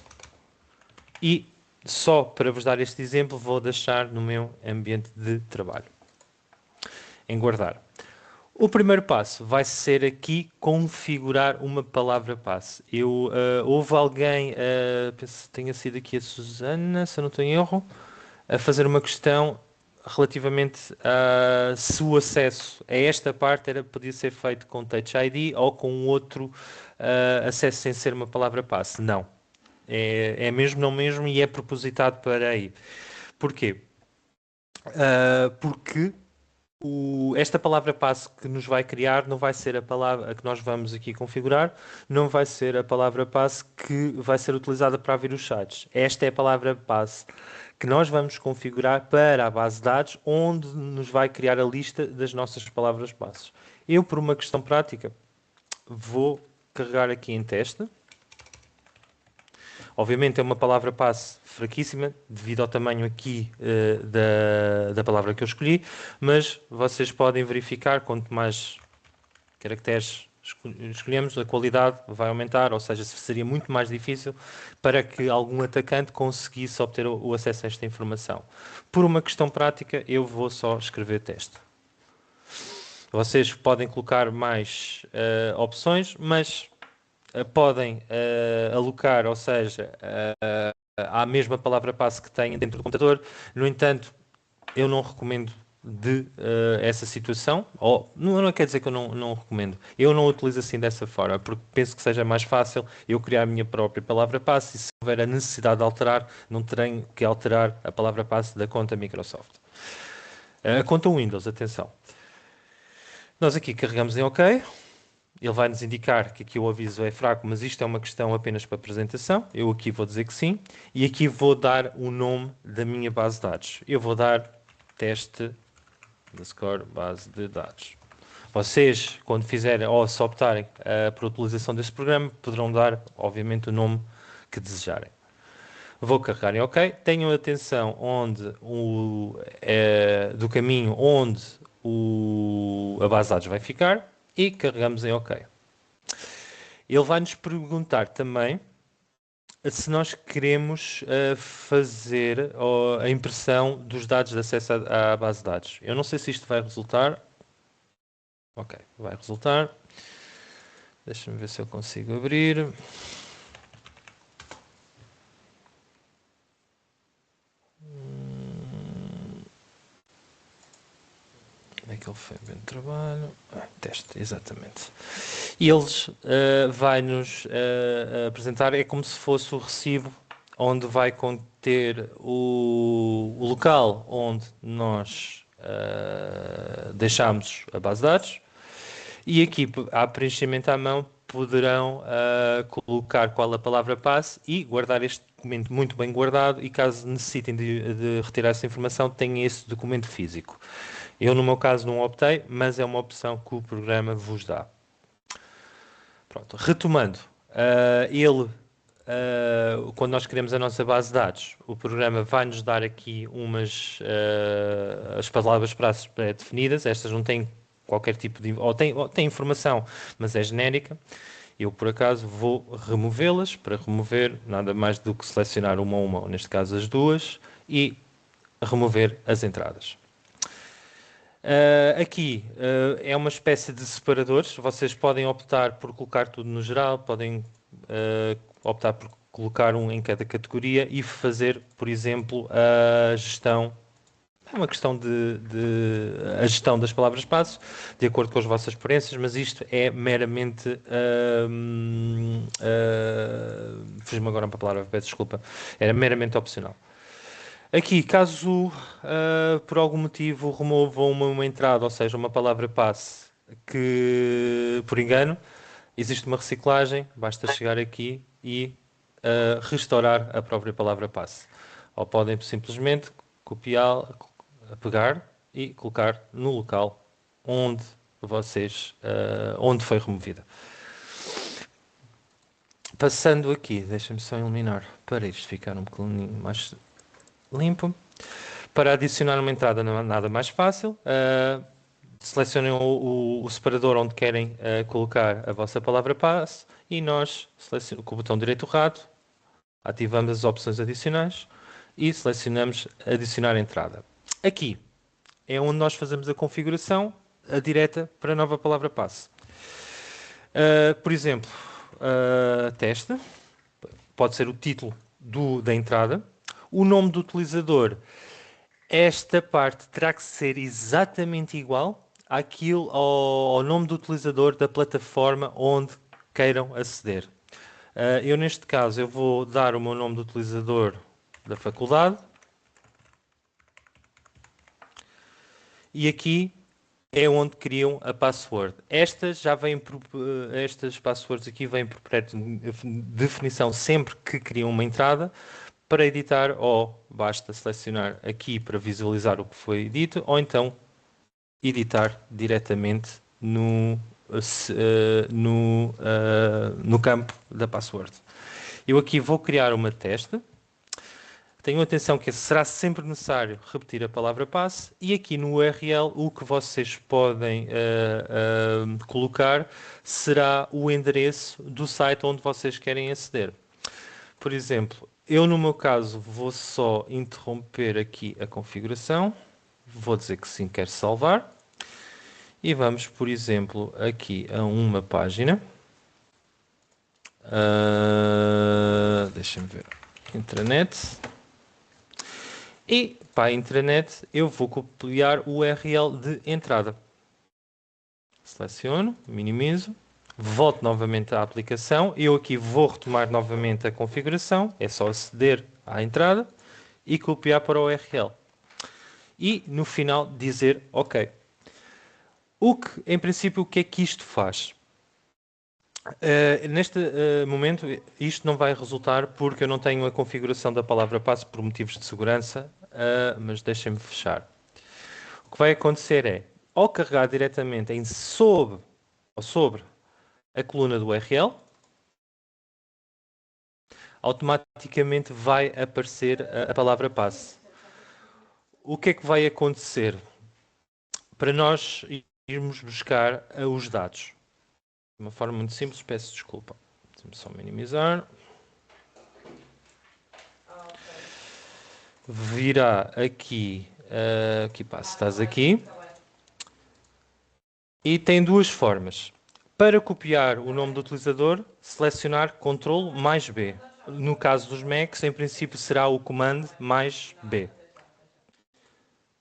e, só para vos dar este exemplo, vou deixar no meu ambiente de trabalho. Em guardar. O primeiro passo vai ser aqui configurar uma palavra passe. Houve alguém, penso que tenha sido aqui a Susana, se eu não estou em erro, a fazer uma questão relativamente a se o acesso a esta parte podia ser feito com Touch ID ou com outro acesso sem ser uma palavra passe. Não. É mesmo, não mesmo, e é propositado para aí. Porquê? Porque esta palavra passe que nos vai criar não vai ser a palavra que nós vamos aqui configurar, não vai ser a palavra passe que vai ser utilizada para abrir os sites. Esta é a palavra passe que nós vamos configurar para a base de dados, onde nos vai criar a lista das nossas palavras passes. Eu, por uma questão prática, vou carregar aqui em teste. Obviamente é uma palavra passe fraquíssima, devido ao tamanho aqui da palavra que eu escolhi, mas vocês podem verificar, quanto mais caracteres escolhemos, a qualidade vai aumentar, ou seja, seria muito mais difícil para que algum atacante conseguisse obter o acesso a esta informação. Por uma questão prática, eu vou só escrever teste. Vocês podem colocar mais opções, mas podem alocar, ou seja, à mesma palavra passe que têm dentro do computador. No entanto, eu não recomendo essa situação, ou não quer dizer que eu não recomendo. Eu não utilizo assim dessa forma, porque penso que seja mais fácil eu criar a minha própria palavra passe e se houver a necessidade de alterar, não terei que alterar a palavra passe da conta Microsoft. A conta Windows, atenção. Nós aqui carregamos em OK. Ele vai nos indicar que aqui o aviso é fraco, mas isto é uma questão apenas para apresentação. Eu aqui vou dizer que sim. E aqui vou dar o nome da minha base de dados. Eu vou dar teste _ base de dados. Vocês, quando fizerem ou se optarem por utilização desse programa, poderão dar, obviamente, o nome que desejarem. Vou carregar em OK. Tenham atenção do caminho onde a base de dados vai ficar. E carregamos em OK. Ele vai nos perguntar também se nós queremos fazer a impressão dos dados de acesso à base de dados. Eu não sei se isto vai resultar. OK, vai resultar. Deixa-me ver se eu consigo abrir. Como é que ele foi bem de trabalho? Teste, exatamente. E eles vai-nos apresentar, é como se fosse o recibo onde vai conter o local onde nós deixamos a base de dados, e aqui, a preenchimento à mão, poderão colocar qual a palavra passe e guardar este documento muito bem guardado, e caso necessitem de retirar essa informação, têm esse documento físico. Eu, no meu caso, não optei, mas é uma opção que o programa vos dá. Pronto, retomando, quando nós criamos a nossa base de dados, o programa vai nos dar aqui as palavras pré-definidas. Estas não têm qualquer tipo de... ou tem informação, mas é genérica. Eu, por acaso, vou removê-las. Para remover, nada mais do que selecionar uma a uma, ou neste caso as duas, e remover as entradas. Aqui é uma espécie de separadores. Vocês podem optar por colocar tudo no geral, podem optar por colocar um em cada categoria e fazer, por exemplo, a gestão É uma questão de a gestão das palavras-passe, de acordo com as vossas experiências, mas isto é meramente... fugiu-me agora uma palavra, peço desculpa. Era meramente opcional. Aqui, caso por algum motivo removam uma entrada, ou seja, uma palavra-passe que, por engano, existe uma reciclagem, basta chegar aqui e restaurar a própria palavra-passe. Ou podem simplesmente copiar, pegar e colocar no local onde onde foi removida. Passando aqui, deixem-me só eliminar para isto ficar um bocadinho mais limpo. Para adicionar uma entrada não há nada mais fácil. Selecionem o separador onde querem colocar a vossa palavra-passe e nós, com o botão direito do rato, ativamos as opções adicionais e selecionamos adicionar entrada. Aqui é onde nós fazemos a configuração direta para a nova palavra-passe. Por exemplo, teste, pode ser o título da entrada, o nome do utilizador. Esta parte terá que ser exatamente igual ao nome do utilizador da plataforma onde queiram aceder. Eu, neste caso, eu vou dar o meu nome do utilizador da faculdade. E aqui é onde criam a password. Estas passwords aqui vêm por definição sempre que criam uma entrada. Para editar, basta selecionar aqui para visualizar o que foi dito, ou então editar diretamente no campo da password. Eu aqui vou criar uma teste. Tenham atenção que será sempre necessário repetir a palavra passe e aqui no URL o que vocês podem colocar será o endereço do site onde vocês querem aceder. Por exemplo, eu no meu caso vou só interromper aqui a configuração, vou dizer que sim, quero salvar e vamos, por exemplo, aqui a uma página. Deixem-me ver, intranet. E para a intranet eu vou copiar o URL de entrada. Seleciono, minimizo, volto novamente à aplicação. Eu aqui vou retomar novamente a configuração. É só aceder à entrada e copiar para o URL. E no final dizer OK. Em princípio, o que é que isto faz? Neste momento, isto não vai resultar porque eu não tenho a configuração da palavra passe por motivos de segurança, mas deixem-me fechar. O que vai acontecer é, ao carregar diretamente sobre a coluna do URL, automaticamente vai aparecer a palavra passe. O que é que vai acontecer? Para nós irmos buscar os dados. De uma forma muito simples, peço desculpa. Vamos só minimizar. Virá aqui, estás aqui. E tem duas formas. Para copiar o nome do utilizador, selecionar Ctrl mais B. No caso dos Macs, em princípio será o comando mais B.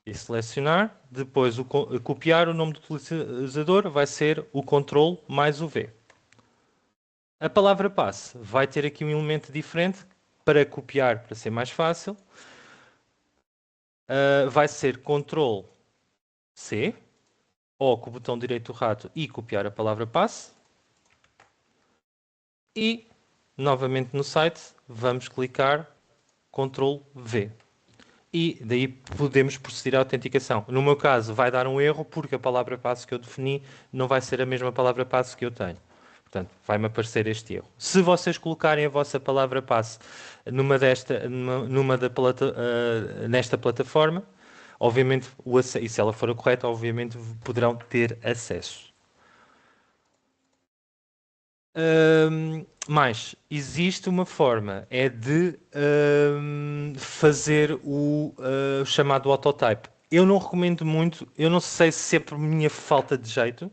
E selecionar, depois copiar o nome do utilizador vai ser o Ctrl mais o V. A palavra passe vai ter aqui um elemento diferente para copiar, para ser mais fácil. Vai ser Ctrl C, ou com o botão direito do rato e copiar a palavra passe. E, novamente no site, vamos clicar Ctrl V. E daí podemos proceder à autenticação. No meu caso vai dar um erro porque a palavra passe que eu defini não vai ser a mesma palavra passe que eu tenho. Portanto, vai-me aparecer este erro. Se vocês colocarem a vossa palavra passe nesta plataforma, obviamente, e se ela for a correta, obviamente poderão ter acesso. Mas existe uma forma, é de fazer o chamado autotype. Eu não recomendo muito, eu não sei se é por minha falta de jeito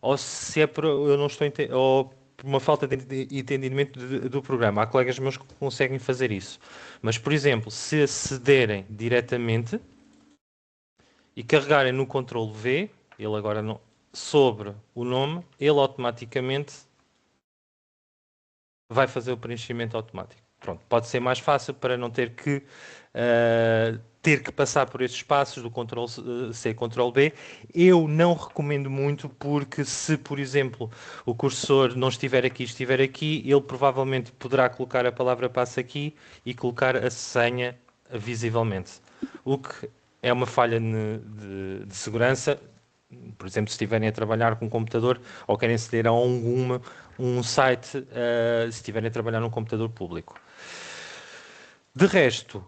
ou se é por eu não estou ou por uma falta de entendimento do programa. Há colegas meus que conseguem fazer isso. Mas, por exemplo, se acederem diretamente e carregarem no Ctrl V, ele agora não, sobre o nome, ele automaticamente vai fazer o preenchimento automático. Pronto, pode ser mais fácil para não ter que passar por estes passos do Ctrl C, Ctrl B. Eu não recomendo muito porque se, por exemplo, o cursor não estiver aqui, ele provavelmente poderá colocar a palavra passe aqui e colocar a senha visivelmente. O que é uma falha de segurança. Por exemplo, se estiverem a trabalhar com um computador ou querem aceder a um site, se estiverem a trabalhar num computador público. De resto,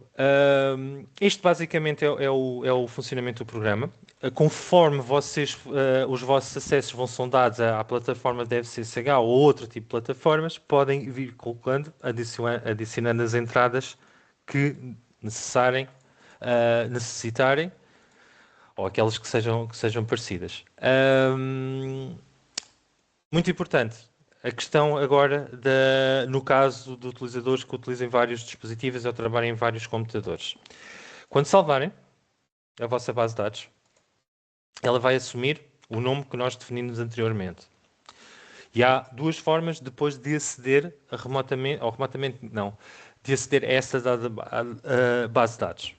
este basicamente é o funcionamento do programa. Conforme os vossos acessos vão são dados à plataforma da FCSH ou outro tipo de plataformas, podem vir colocando, adicionando as entradas que necessitarem, ou aquelas que sejam parecidas. Muito importante, a questão agora, no caso de utilizadores que utilizem vários dispositivos ou trabalhem em vários computadores. Quando salvarem a vossa base de dados, ela vai assumir o nome que nós definimos anteriormente. E há duas formas depois de aceder de aceder a essa base de dados.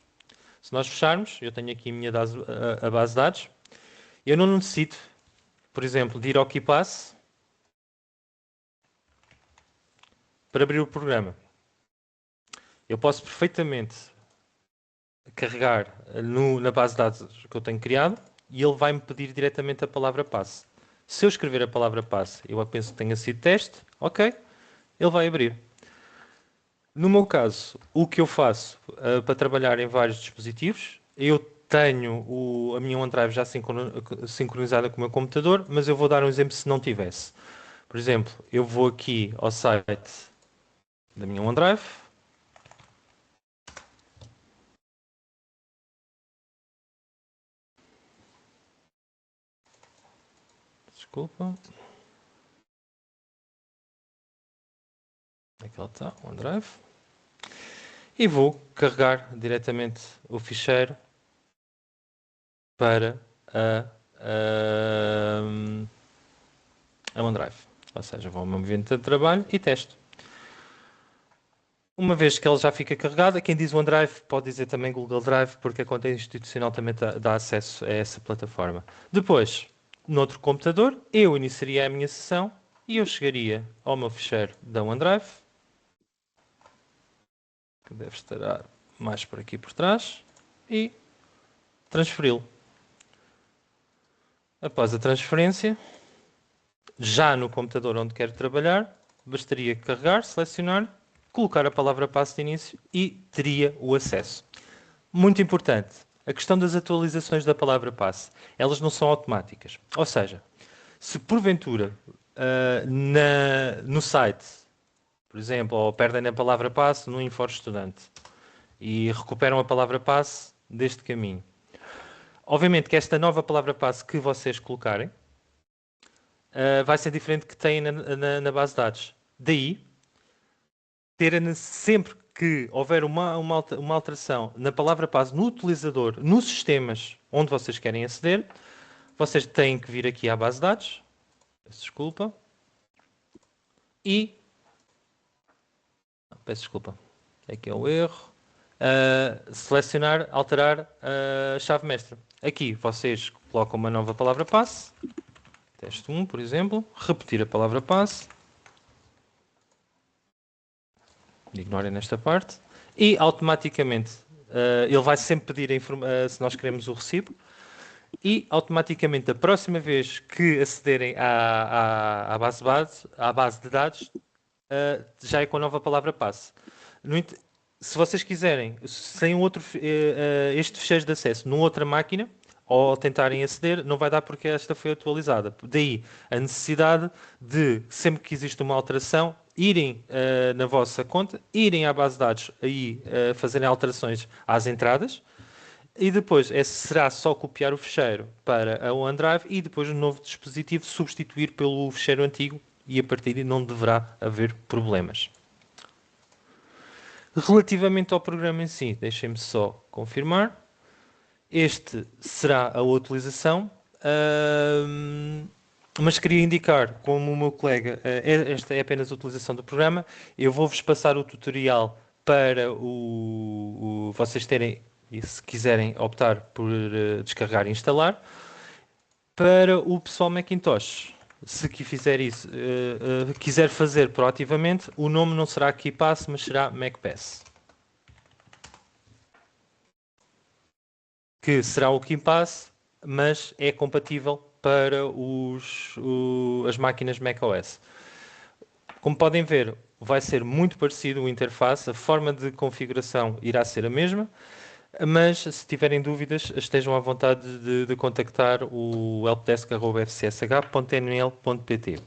Se nós fecharmos, eu tenho aqui a base de dados, eu não necessito, por exemplo, de ir ao KeePass para abrir o programa. Eu posso perfeitamente carregar na base de dados que eu tenho criado e ele vai-me pedir diretamente a palavra passe. Se eu escrever a palavra passe, eu penso que tenha sido teste, ok, ele vai abrir. No meu caso, o que eu faço para trabalhar em vários dispositivos, eu tenho a minha OneDrive já sincronizada com o meu computador, mas eu vou dar um exemplo se não tivesse. Por exemplo, eu vou aqui ao site da minha OneDrive. Desculpa. Aqui ela está, OneDrive. E vou carregar diretamente o ficheiro para a OneDrive. Ou seja, vou ao meu ambiente de trabalho e testo. Uma vez que ele já fica carregado, quem diz OneDrive pode dizer também Google Drive, porque a conta institucional também dá acesso a essa plataforma. Depois, noutro computador, eu iniciaria a minha sessão e eu chegaria ao meu ficheiro da OneDrive, que deve estar mais por aqui por trás, e transferi-lo. Após a transferência, já no computador onde quero trabalhar, bastaria carregar, selecionar, colocar a palavra passe de início e teria o acesso. Muito importante, a questão das atualizações da palavra passe. Elas não são automáticas. Ou seja, se porventura no site, por exemplo, ou perdem a palavra passe no Infor Estudante e recuperam a palavra passe deste caminho. Obviamente que esta nova palavra passe que vocês colocarem vai ser diferente que têm na base de dados. Daí, sempre que houver uma alteração na palavra passe no utilizador, nos sistemas onde vocês querem aceder, vocês têm que vir aqui à base de dados, peço desculpa, e peço desculpa, aqui é o erro, selecionar, alterar a chave mestra. Aqui vocês colocam uma nova palavra passe, teste 1, por exemplo, repetir a palavra passe, ignorem nesta parte, e automaticamente ele vai sempre pedir se nós queremos o recibo, e automaticamente a próxima vez que acederem à base de dados, já é com a nova palavra passe. Se vocês quiserem, se têm este ficheiro de acesso numa outra máquina, ou tentarem aceder, não vai dar porque esta foi atualizada. Daí a necessidade de, sempre que existe uma alteração, irem na vossa conta, irem à base de dados, aí fazerem alterações às entradas, e depois será só copiar o ficheiro para a OneDrive e depois o novo dispositivo substituir pelo ficheiro antigo e a partir daí não deverá haver problemas. Relativamente ao programa em si, deixem-me só confirmar. Este será a utilização, mas queria indicar, como o meu colega, esta é apenas a utilização do programa, eu vou-vos passar o tutorial para vocês terem, e se quiserem optar por descarregar e instalar. Para o pessoal Macintosh, se fizer isso, quiser fazer proativamente, o nome não será KeePass, mas será MacPass. Que será o KeePass, mas é compatível para as máquinas macOS. Como podem ver, vai ser muito parecido o interface, a forma de configuração irá ser a mesma, mas se tiverem dúvidas, estejam à vontade de contactar o helpdesk@fcsh.nl.pt.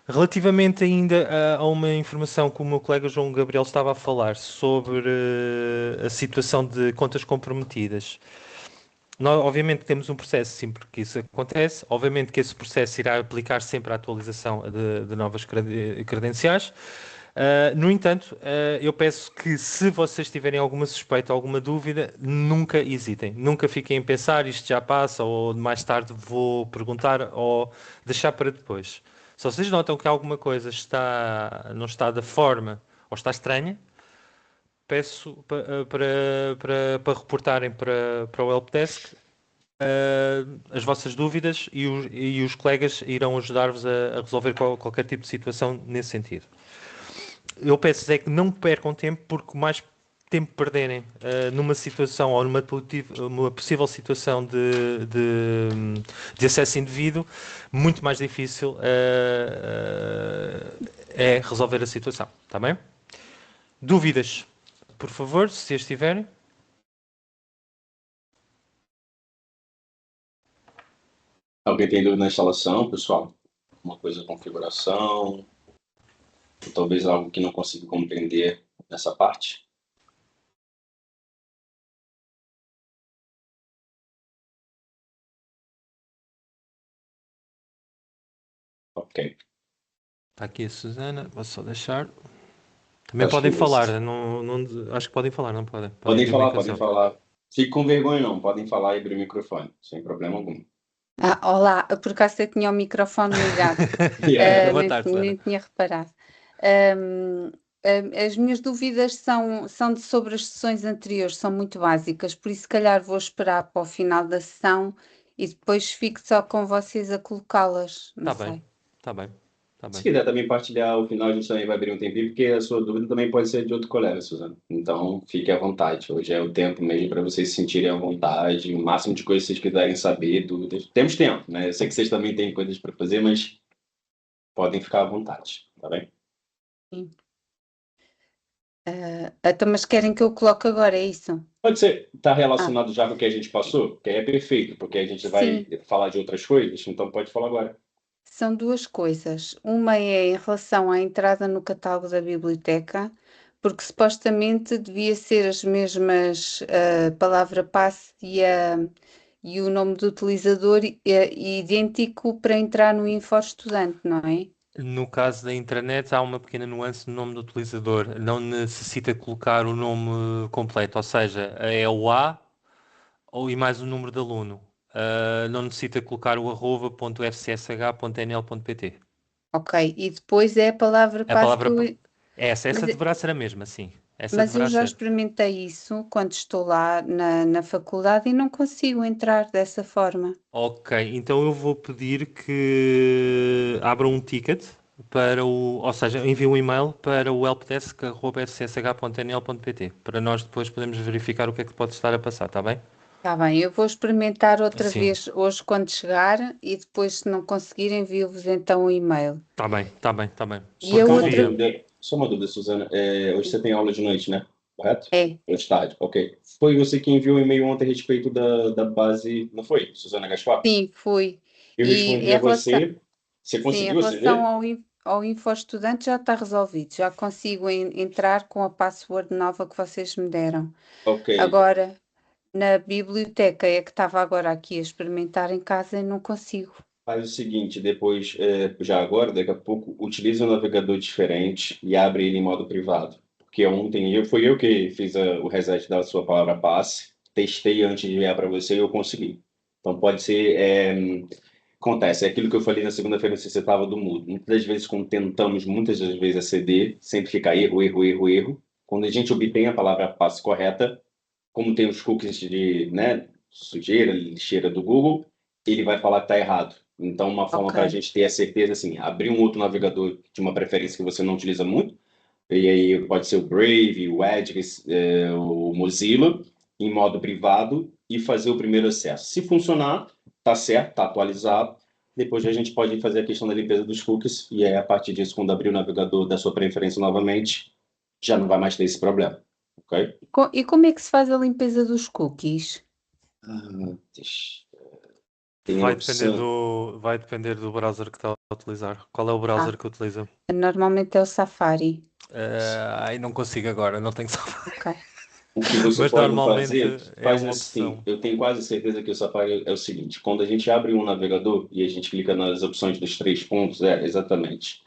Relativamente ainda a uma informação que o meu colega João Gabriel estava a falar sobre a situação de contas comprometidas. Nós, obviamente, temos um processo sempre que isso acontece. Obviamente que esse processo irá aplicar sempre a atualização de novas credenciais. No entanto, eu peço que, se vocês tiverem alguma suspeita, alguma dúvida, nunca hesitem. Nunca fiquem a pensar, isto já passa, ou mais tarde vou perguntar, ou deixar para depois. Se vocês notam que alguma coisa não está da forma, ou está estranha, peço para reportarem para o Helpdesk as vossas dúvidas e os colegas irão ajudar-vos a resolver qualquer tipo de situação nesse sentido. Eu peço é que não percam tempo, porque mais tempo perderem numa situação ou numa possível situação de acesso indevido, muito mais difícil é resolver a situação. Está bem? Dúvidas, por favor, se as tiverem. Alguém tem dúvida na instalação, pessoal? Uma coisa de configuração? Ou talvez algo que não consiga compreender nessa parte? Ok. Está aqui a Susana, vou só deixar. Também Acho podem que falar, vocês- acho que podem falar, não podem? Podem abrir o falar, microfone. podem falar. Fique com vergonha não, podem falar e abrir o microfone, sem problema algum. Olá, por acaso eu tinha o microfone ligado, Boa tarde, Susana. nem tinha reparado. As minhas dúvidas são sobre as sessões anteriores, são muito básicas, por isso se calhar vou esperar para o final da sessão e depois fico só com vocês a colocá-las, não Está sei. bem, está bem, está Se bem. quiser também partilhar, ao final a gente também vai abrir um tempinho, porque a sua dúvida também pode ser de outro colega, Suzana. Então, fique à vontade. Hoje é o tempo mesmo para vocês se sentirem à vontade, o máximo de coisas que vocês quiserem saber, dúvidas. Temos tempo, né? Eu sei que vocês também têm coisas para fazer, mas podem ficar à vontade, tá bem? Então, mas querem que eu coloque agora, é isso? Pode ser. Está relacionado já com o que a gente passou? Que é perfeito, porque a gente vai Sim. falar de outras coisas, então pode falar agora. São duas coisas. Uma é em relação à entrada no catálogo da biblioteca, porque supostamente devia ser as mesmas palavra-passe e o nome do utilizador idêntico para entrar no InfoEstudante, não é? No caso da intranet, há uma pequena nuance no nome do utilizador. Não necessita colocar o nome completo, ou seja, é o A e mais o número de aluno. Não necessita colocar o @.fcsh.nl.pt. Ok, e depois é a A palavra-passe palavra que eu... essa Mas, deverá ser a mesma, sim. Essa mas eu deverá já ser. experimentei isso quando estou lá na faculdade e não consigo entrar dessa forma. Ok, então eu vou pedir que abram um ticket ou seja, enviem um e-mail para o helpdesk@fcsh.nl.pt para nós depois podermos verificar o que é que pode estar a passar, está bem? Está bem, eu vou experimentar outra Sim. vez hoje quando chegar e depois, se não conseguir, envio-vos então um e-mail. Está bem, está bem, está bem. E Porque a Só uma outra dúvida, só uma dúvida, Suzana. Hoje você tem aula de noite, né? Correto? é, Hoje tarde, ok. Foi você que enviou um e-mail ontem a respeito da base, não foi, Suzana Gaspar? sim, fui. Eu E respondi em a relação, você sim, em conseguiu relação aceder? ao InfoEstudante já está resolvido, já consigo entrar com a password nova que vocês me deram. Ok. Agora, na biblioteca é que estava agora aqui a experimentar em casa e não consigo. Faz o seguinte, depois, já agora, daqui a pouco, utilize um navegador diferente e abre ele em modo privado. Porque ontem fui eu que fiz o reset da sua palavra passe. testei antes de enviar para você e eu consegui. Então pode ser, acontece, é aquilo que eu falei na segunda-feira, não sei se você estava do mudo. Muitas das vezes, quando tentamos, muitas das vezes aceder, sempre fica erro, erro, erro, erro. Quando a gente obtém a palavra passe correta, como tem os cookies de, né, sujeira, lixeira do Google, ele vai falar que está errado. Então, uma forma para a Ok. gente ter a certeza, assim, abrir um outro navegador de uma preferência que você não utiliza muito, e aí pode ser o Brave, o Edge, o Mozilla, em modo privado, e fazer o primeiro acesso. Se funcionar, tá certo, tá atualizado. Depois a gente pode fazer a questão da limpeza dos cookies, e aí, a partir disso, quando abrir o navegador da sua preferência novamente, já não vai mais ter esse problema, ok? E como é que se faz a limpeza dos cookies? Tem a opção... Vai depender do browser que está a utilizar. Qual é o browser que utiliza? Normalmente é o Safari. Ai, não consigo agora, não tenho Safari. Ok. O que você Mas pode normalmente fazer, é faz uma assim, opção. eu tenho quase certeza que o Safari é o seguinte, quando a gente abre um navegador e a gente clica nas opções dos 3 pontos, exatamente.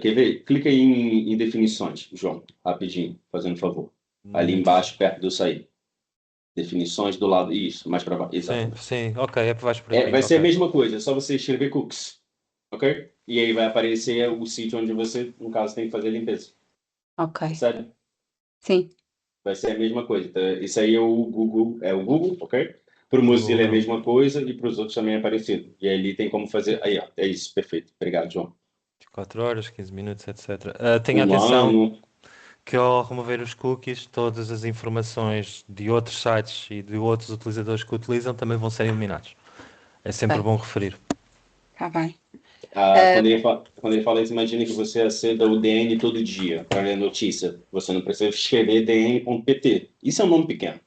Quer ver? Clica aí em definições, João, rapidinho, fazendo um favor. Ali embaixo, perto do sair. Definições do lado, isso, mais para baixo, Sim, exatamente. sim, ok, vais por aqui, Vai ser a ok. mesma coisa, é só você escrever cookies, ok? E aí vai aparecer o sítio onde você, no caso, tem que fazer a limpeza. Ok. Sério? Sim. Vai ser a mesma coisa. Então, isso aí é o Google, ok? Para o Mozilla é a Google. mesma coisa e para os outros também é parecido. E ali tem como fazer. Aí, ó, é isso, perfeito. Obrigado, João. 4 horas, 15 minutos, etc. Tenha Um atenção ano. que ao remover os cookies, todas as informações de outros sites e de outros utilizadores que utilizam também vão ser eliminados. É sempre Ok. bom referir. Está bem. Quando ele fala isso, imagine que você aceda o DN todo dia para ler notícia. Você não precisa escrever dn.pt. Isso é um nome pequeno.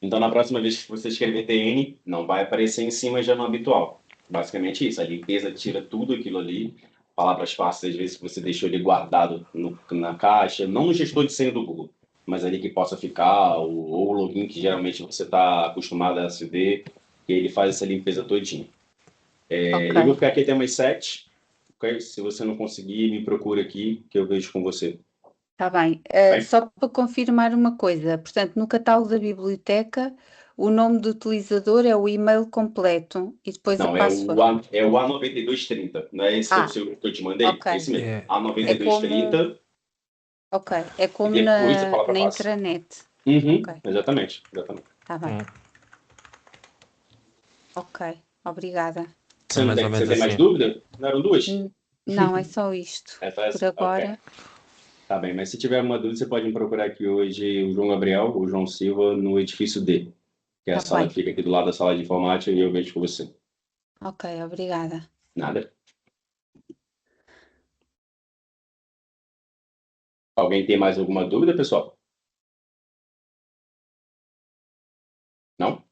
Então, na próxima vez que você escrever DN, não vai aparecer em cima já no habitual. Basicamente isso. A limpeza tira tudo aquilo ali. Palavras fáceis, às vezes, que você deixou ele guardado na caixa. Não no gestor de senha do Google, mas ali que possa ficar, ou o login que geralmente você está acostumado a aceder, que ele faz essa limpeza todinha. Eu vou Ok. ficar aqui até umas 7. Ok? Se você não conseguir, me procura aqui, que eu vejo com você. Está bem. Bem? Só para confirmar uma coisa, portanto, no catálogo da biblioteca, o nome do utilizador é o e-mail completo e depois a Não, password. é o A9230. Não é esse Ah, que eu te mandei? ok. É esse mesmo. É, É como, A9230 ok, é e como depois a palavra na passe. intranet. Uhum, Ok, exatamente. está bem. Ok, obrigada. é mais ou Você menos tem mais assim. dúvida? Não eram duas? Não, é só isto. Essa, Por ok. agora. Tá bem, mas se tiver uma dúvida, você pode me procurar aqui hoje o João Gabriel, ou João Silva, no edifício D, que é a Está sala bem. que fica aqui do lado da sala de informática e eu vejo com você. Ok, obrigada. Nada. Alguém tem mais alguma dúvida, pessoal? Não?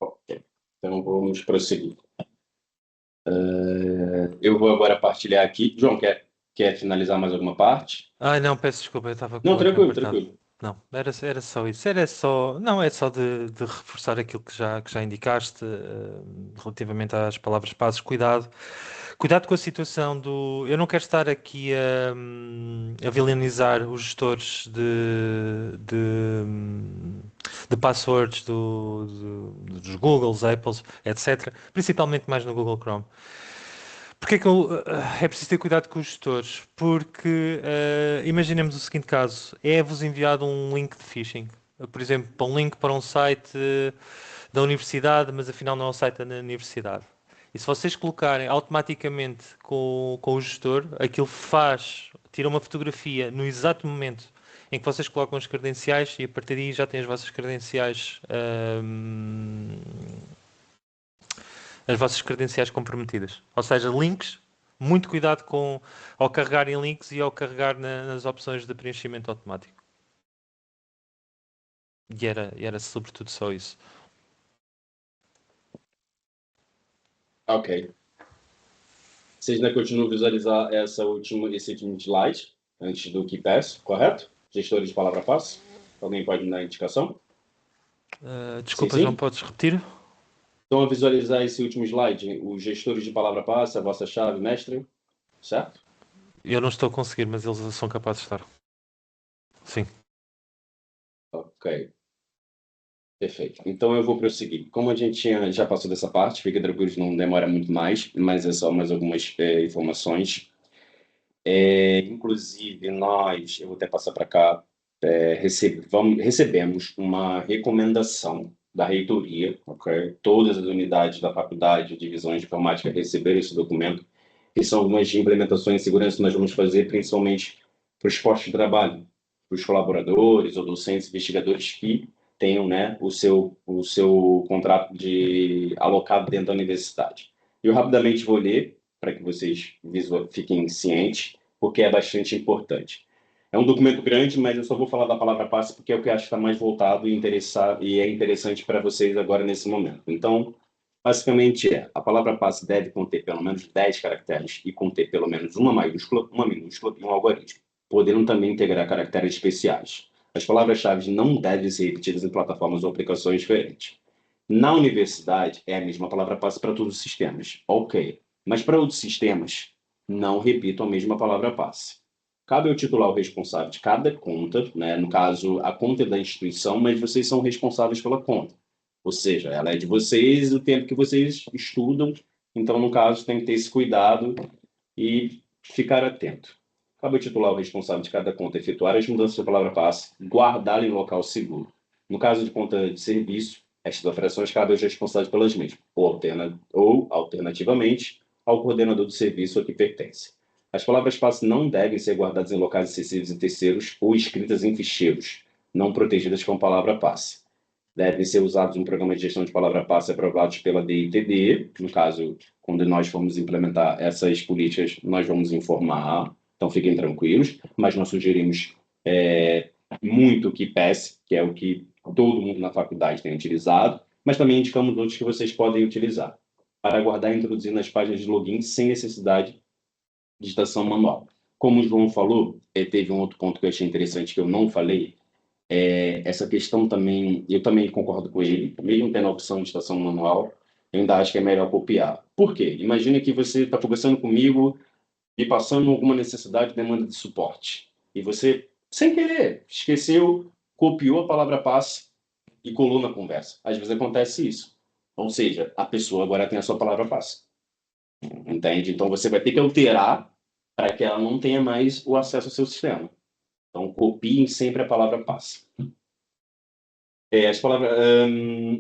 Ok. Então vamos prosseguir. Eu vou agora partilhar aqui. João, quer finalizar mais alguma parte? Ai, não, peço desculpa, eu estava com Não, o ecrã tranquilo, apertado. tranquilo. Não, era só isso. Era só. Não, é só de reforçar aquilo que já indicaste relativamente às palavras passes. Cuidado. Cuidado com a situação do. Eu não quero estar aqui a vilanizar os gestores de passwords dos Googles, Apples, etc. Principalmente mais no Google Chrome. Porque é que é preciso ter cuidado com os gestores? Porque imaginemos o seguinte caso: é-vos enviado um link de phishing. Por exemplo, um link para um site da universidade, mas afinal não é um site da universidade. E se vocês colocarem automaticamente com o gestor, aquilo tira uma fotografia no exato momento em que vocês colocam as credenciais e a partir daí já têm as vossas credenciais comprometidas. Ou seja, links, muito cuidado ao carregar em links e ao carregar nas opções de preenchimento automático. E era sobretudo só isso. Ok. Vocês ainda continuam a visualizar esse último slide, antes do KeePass, correto? Gestores de palavra passe. Alguém pode me dar a indicação? Desculpa, Sim, João, sim. podes repetir? Estão a visualizar esse último slide, os gestores de palavra passe, a vossa chave mestre, certo? Eu não estou a conseguir, mas eles são capazes de estar. Sim. Ok. Perfeito. Então eu vou prosseguir. Como a gente já passou dessa parte, fica tranquilo, não demora muito mais, mas é só mais algumas informações. Inclusive, eu vou até passar para cá, recebemos uma recomendação da reitoria, ok? Todas as unidades da faculdade, divisões de informática receberam esse documento, que são algumas implementações de segurança que nós vamos fazer, principalmente para os postos de trabalho, para os colaboradores ou docentes, investigadores que tenham, né, o seu contrato alocado dentro da universidade. Eu rapidamente vou ler, para que vocês fiquem cientes, porque é bastante importante. É um documento grande, mas eu só vou falar da palavra passe porque é o que eu acho que está mais voltado e é interessante para vocês agora nesse momento. Então, basicamente a palavra passe deve conter pelo menos 10 caracteres e conter pelo menos uma maiúscula, uma minúscula e um algarismo, podendo também integrar caracteres especiais. As palavras-chave não devem ser repetidas em plataformas ou aplicações diferentes. Na universidade, é a mesma palavra passe para todos os sistemas. Ok. Mas para outros sistemas, não repitam a mesma palavra passe. Cabe ao titular o responsável de cada conta, né? No caso, a conta é da instituição, mas vocês são responsáveis pela conta. Ou seja, ela é de vocês o tempo que vocês estudam. Então, no caso, tem que ter esse cuidado e ficar atento. Cabe ao titular o responsável de cada conta efetuar as mudanças da palavra passe, guardá-la em local seguro. No caso de conta de serviço, estas operações cabem aos responsáveis pelas mesmas, ou alternativamente, ao coordenador do serviço a que pertence. As palavras passe não devem ser guardadas em locais acessíveis em terceiros ou escritas em ficheiros, não protegidas com palavra passe. Devem ser usados um programa de gestão de palavra passe aprovados pela DITD. No caso, quando nós formos implementar essas políticas, nós vamos informar, então fiquem tranquilos, mas nós sugerimos muito o KeePass, que é o que todo mundo na faculdade tem utilizado, mas também indicamos outros que vocês podem utilizar para guardar e introduzir nas páginas de login sem necessidade de digitação manual. Como o João falou, teve um outro ponto que eu achei interessante que eu não falei, essa questão também, eu também concordo com ele, mesmo tendo a opção de digitação manual, eu ainda acho que é melhor copiar. Por quê? Imagina que você está conversando comigo e passando alguma necessidade, demanda de suporte, e você, sem querer, esqueceu, copiou a palavra passe e colou na conversa. Às vezes acontece isso. Ou seja, a pessoa agora tem a sua palavra passe. Entende? Então você vai ter que alterar para que ela não tenha mais o acesso ao seu sistema. Então copiem sempre a palavra passe. As palavras.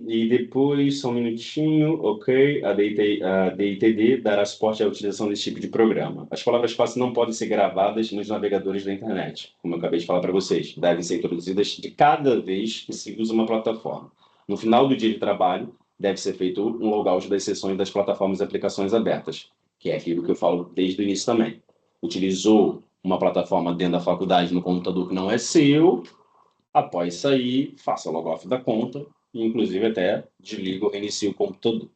E depois, só um minutinho, ok. A DITD dará suporte à utilização desse tipo de programa. As palavras passe não podem ser gravadas nos navegadores da internet, como eu acabei de falar para vocês. Devem ser introduzidas de cada vez que se usa uma plataforma. No final do dia de trabalho, deve ser feito um logout das sessões das plataformas e aplicações abertas, que é aquilo que eu falo desde o início também. Utilizou uma plataforma dentro da faculdade no computador que não é seu. Após sair, faça o logout da conta e, inclusive, até desliga ou reinicia o computador.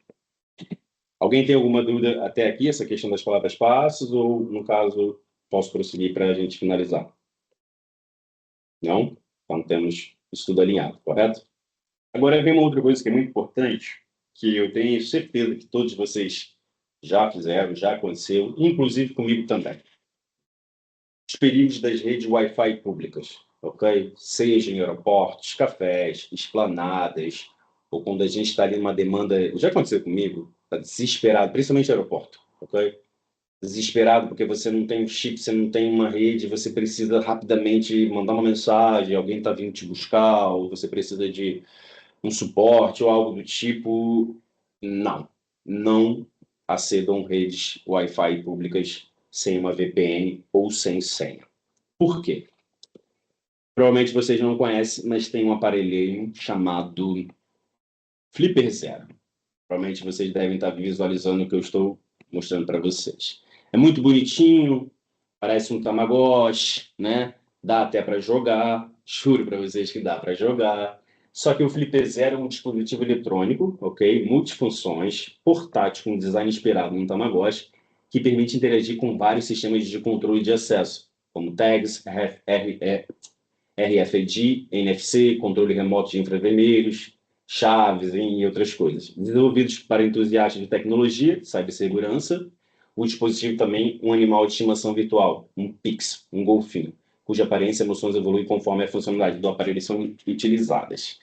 Alguém tem alguma dúvida até aqui, essa questão das palavras passes, ou, no caso, posso prosseguir para a gente finalizar? Não? Então, temos isso tudo alinhado, correto? Agora, vem uma outra coisa que é muito importante, que eu tenho certeza que todos vocês já fizeram, já aconteceu, inclusive comigo também. Os perigos das redes Wi-Fi públicas. Ok? Seja em aeroportos, cafés, esplanadas, ou quando a gente está ali numa demanda. Já aconteceu comigo, está desesperado, principalmente aeroporto, ok? Desesperado porque você não tem um chip, você não tem uma rede, você precisa rapidamente mandar uma mensagem, alguém está vindo te buscar, ou você precisa de um suporte ou algo do tipo. Não acedam redes Wi-Fi públicas sem uma VPN ou sem senha. Por quê? Provavelmente vocês não conhecem, mas tem um aparelhinho chamado Flipper Zero. Provavelmente vocês devem estar visualizando o que eu estou mostrando para vocês. É muito bonitinho, parece um Tamagotchi, né? Dá até para jogar, juro para vocês que dá para jogar. Só que o Flipper Zero é um dispositivo eletrônico, ok? Multifunções, portátil com design inspirado no Tamagotchi, que permite interagir com vários sistemas de controle de acesso, como tags, RFID, NFC, controle remoto de infravermelhos, chaves e outras coisas. Desenvolvidos para entusiastas de tecnologia, cibersegurança, o dispositivo também um animal de estimação virtual, um Pix, um golfinho, cuja aparência e emoções evoluem conforme a funcionalidade do aparelho são utilizadas.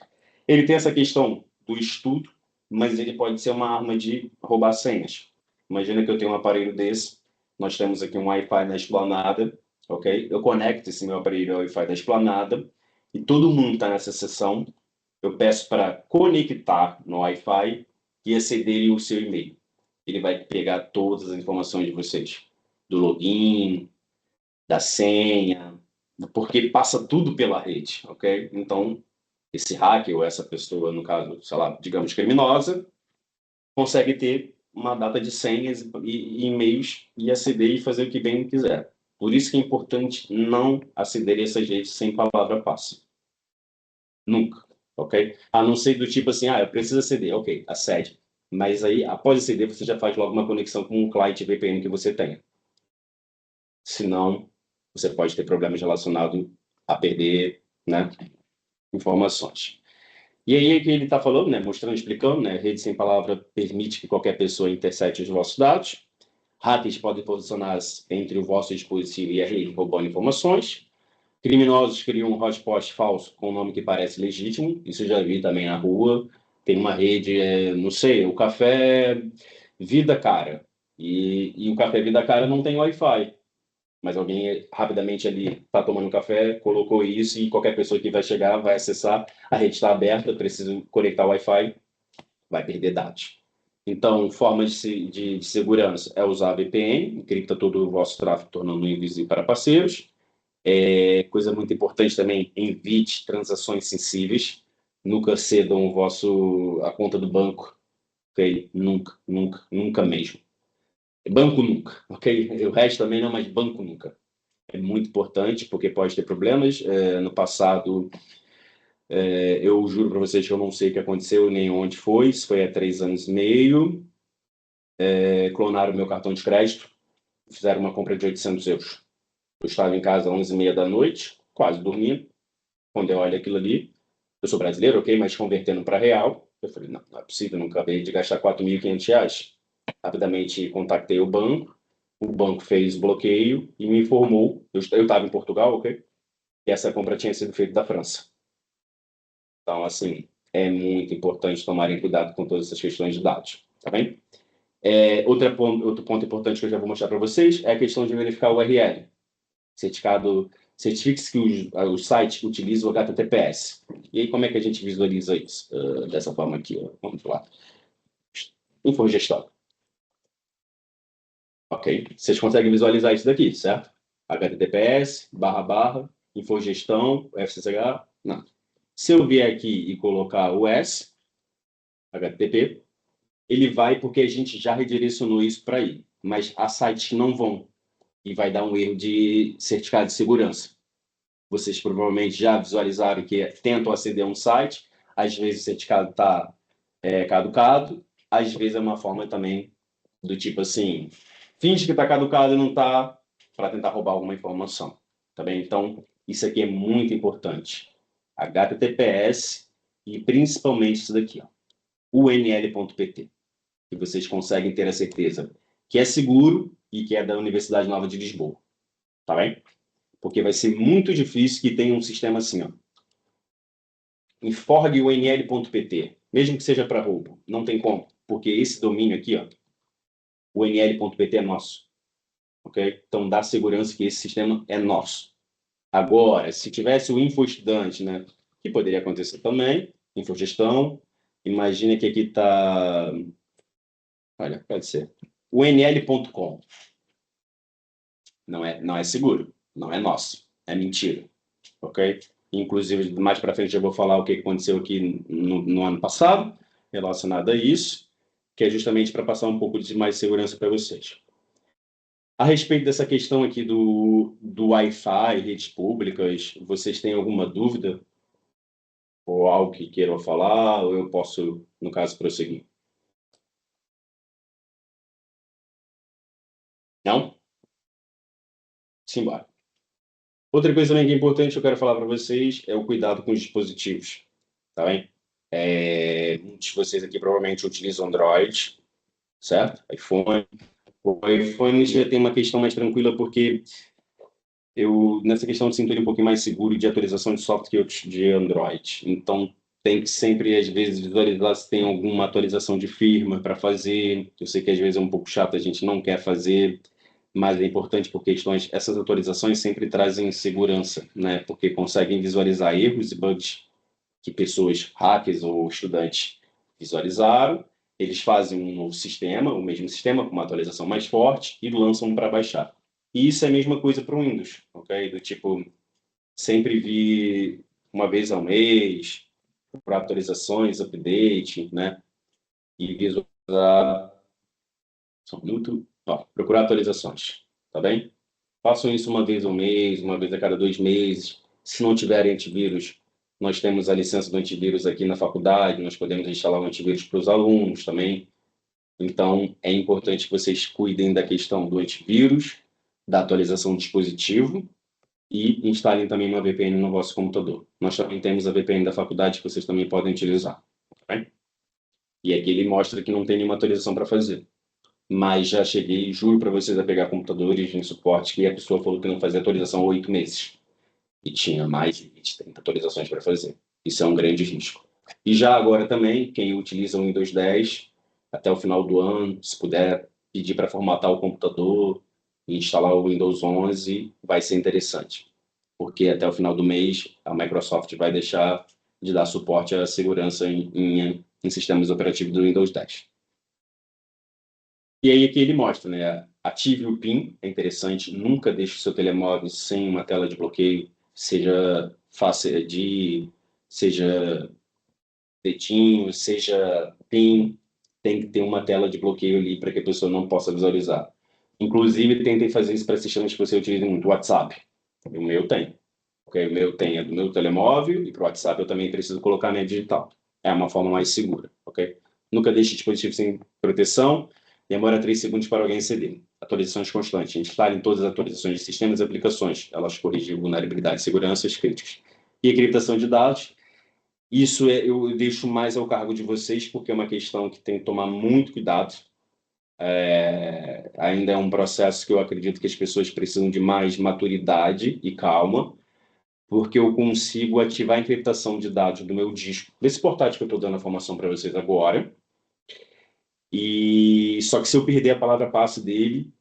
Ele tem essa questão do estudo, mas ele pode ser uma arma de roubar senhas. Imagina que eu tenho um aparelho desse, nós temos aqui um Wi-Fi na esplanada, ok? Eu conecto esse meu aparelho ao Wi-Fi da esplanada e todo mundo está nessa sessão. Eu peço para conectar no Wi-Fi e aceder o seu e-mail. Ele vai pegar todas as informações de vocês, do login, da senha, porque passa tudo pela rede, ok? Então, esse hacker ou essa pessoa, no caso, sei lá, digamos criminosa, consegue ter uma data de senhas e e-mails e aceder e fazer o que bem quiser. Por isso que é importante não aceder a essas redes sem palavra passe. Nunca, ok? A não ser do tipo assim, eu preciso aceder, ok, acede. Mas aí, após aceder, você já faz logo uma conexão com um client VPN que você tenha. Senão, você pode ter problemas relacionados a perder, né, informações. E aí que ele está falando, né, mostrando, explicando, né, rede sem palavra permite que qualquer pessoa intercepte os vossos dados. Hackers podem posicionar-se entre o vosso dispositivo e a rede roubando informações. Criminosos criam um hotspot falso com um nome que parece legítimo. Isso eu já vi também na rua. Tem uma rede, não sei, o Café Vida Cara. E o Café Vida Cara não tem Wi-Fi. Mas alguém rapidamente ali está tomando café, colocou isso e qualquer pessoa que vai chegar vai acessar, a rede está aberta, precisa conectar o Wi-Fi, vai perder dados. Então, formas de segurança é usar a VPN, encripta todo o vosso tráfego, tornando invisível para parceiros. Coisa muito importante também, evite transações sensíveis, nunca cedam a conta do banco, ok? Nunca, nunca, nunca mesmo. Banco nunca, ok? O resto também não, mas banco nunca. É muito importante, porque pode ter problemas. No passado, eu juro para vocês que eu não sei o que aconteceu, nem onde foi. Isso foi há 3 anos e meio. Clonaram meu cartão de crédito, fizeram uma compra de 800 euros. Eu estava em casa às 11h30 da noite, quase dormindo, quando eu olho aquilo ali. Eu sou brasileiro, ok, mas convertendo para real, eu falei, não é possível, não acabei de gastar 4.500 reais. Rapidamente contactei o banco fez bloqueio e me informou, eu estava em Portugal, ok, que essa compra tinha sido feita da França. Então, assim, é muito importante tomarem cuidado com todas essas questões de dados, tá bem? Outro ponto importante que eu já vou mostrar para vocês é a questão de verificar o URL. Certifique-se que o site utiliza o HTTPS. E aí, como é que a gente visualiza isso? Dessa forma aqui, ó. Vamos lá. Infogestão. Ok? Vocês conseguem visualizar isso daqui, certo? HTTPS, // infogestão, FCCH, não. Se eu vier aqui e colocar o S, HTTP, ele vai porque a gente já redirecionou isso para aí. Mas há sites que não vão e vai dar um erro de certificado de segurança. Vocês provavelmente já visualizaram que tentam aceder a um site, às vezes o certificado está caducado, às vezes é uma forma também do tipo assim, finge que está caducado e não está, para tentar roubar alguma informação. Tá bem? Então, isso aqui é muito importante. HTTPS e principalmente isso daqui, ó, unl.pt, que vocês conseguem ter a certeza que é seguro e que é da Universidade Nova de Lisboa. Tá bem? Porque vai ser muito difícil que tenha um sistema assim, ó. Inforgue unl.pt, mesmo que seja para roubo. Não tem como, porque esse domínio aqui, ó, o unl.pt é nosso. Ok? Então, dá segurança que esse sistema é nosso. Agora, se tivesse o infostudante, né, que poderia acontecer também, infogestão, imagina que aqui está... Olha, pode ser. unl.com. Não é seguro, não é nosso, é mentira. Ok? Inclusive, mais para frente eu vou falar o que aconteceu aqui no ano passado, relacionado a isso, que é justamente para passar um pouco de mais segurança para vocês. A respeito dessa questão aqui do Wi-Fi, redes públicas, vocês têm alguma dúvida? Ou algo que queiram falar? Ou eu posso, no caso, prosseguir? Não? Simbora. Outra coisa também que é importante que eu quero falar para vocês é o cuidado com os dispositivos. Tá bem? Muitos de vocês aqui provavelmente utilizam Android, certo? iPhone. O iPhone já tem uma questão mais tranquila porque nessa questão, eu sinto ele um pouquinho mais seguro de atualização de software que de Android. Então, tem que sempre, às vezes, visualizar se tem alguma atualização de firma para fazer. Eu sei que às vezes é um pouco chato, a gente não quer fazer, mas é importante por questões. Essas atualizações sempre trazem segurança, né? Porque conseguem visualizar erros e bugs que pessoas, hackers ou estudantes, visualizaram. Eles fazem um novo sistema, o mesmo sistema, com uma atualização mais forte, e lançam para baixar. E isso é a mesma coisa para o Windows, ok? Do tipo, sempre vi uma vez ao mês, para atualizações, update, né? E visualizar. Só um minuto. Ó, procurar atualizações, tá bem? Façam isso uma vez ao mês, uma vez a cada 2 meses. Se não tiverem antivírus, nós temos a licença do antivírus aqui na faculdade, nós podemos instalar um antivírus para os alunos também. Então, é importante que vocês cuidem da questão do antivírus, da atualização do dispositivo e instalem também uma VPN no vosso computador. Nós também temos a VPN da faculdade que vocês também podem utilizar. Tá bem? E aqui ele mostra que não tem nenhuma atualização para fazer. Mas já cheguei, juro para vocês, a pegar computadores em suporte que a pessoa falou que não fazia atualização há 8 meses. E tinha mais de 20, 30 atualizações para fazer. Isso é um grande risco. E já agora também, quem utiliza o Windows 10, até o final do ano, se puder pedir para formatar o computador e instalar o Windows 11, vai ser interessante. Porque até o final do mês, a Microsoft vai deixar de dar suporte à segurança em sistemas operativos do Windows 10. E aí aqui ele mostra, né? Ative o PIN, é interessante, nunca deixe o seu telemóvel sem uma tela de bloqueio, seja Face ID, seja dedinho, seja PIN, tem que ter uma tela de bloqueio ali para que a pessoa não possa visualizar. Inclusive, tentem fazer isso para sistemas que você utiliza muito, WhatsApp. O meu tem. Okay? O meu tem é do meu telemóvel e para o WhatsApp eu também preciso colocar minha digital. É uma forma mais segura, ok? Nunca deixe dispositivo sem proteção. Demora 3 segundos para alguém aceder. Atualizações constantes. Instalem todas as atualizações de sistemas e aplicações. Elas corrigem vulnerabilidades e seguranças críticas. E encriptação de dados. Isso eu deixo mais ao cargo de vocês, porque é uma questão que tem que tomar muito cuidado. Ainda é um processo que eu acredito que as pessoas precisam de mais maturidade e calma, porque eu consigo ativar a encriptação de dados do meu disco, desse portátil que eu estou dando a formação para vocês agora. E só que se eu perder a palavra passe dele,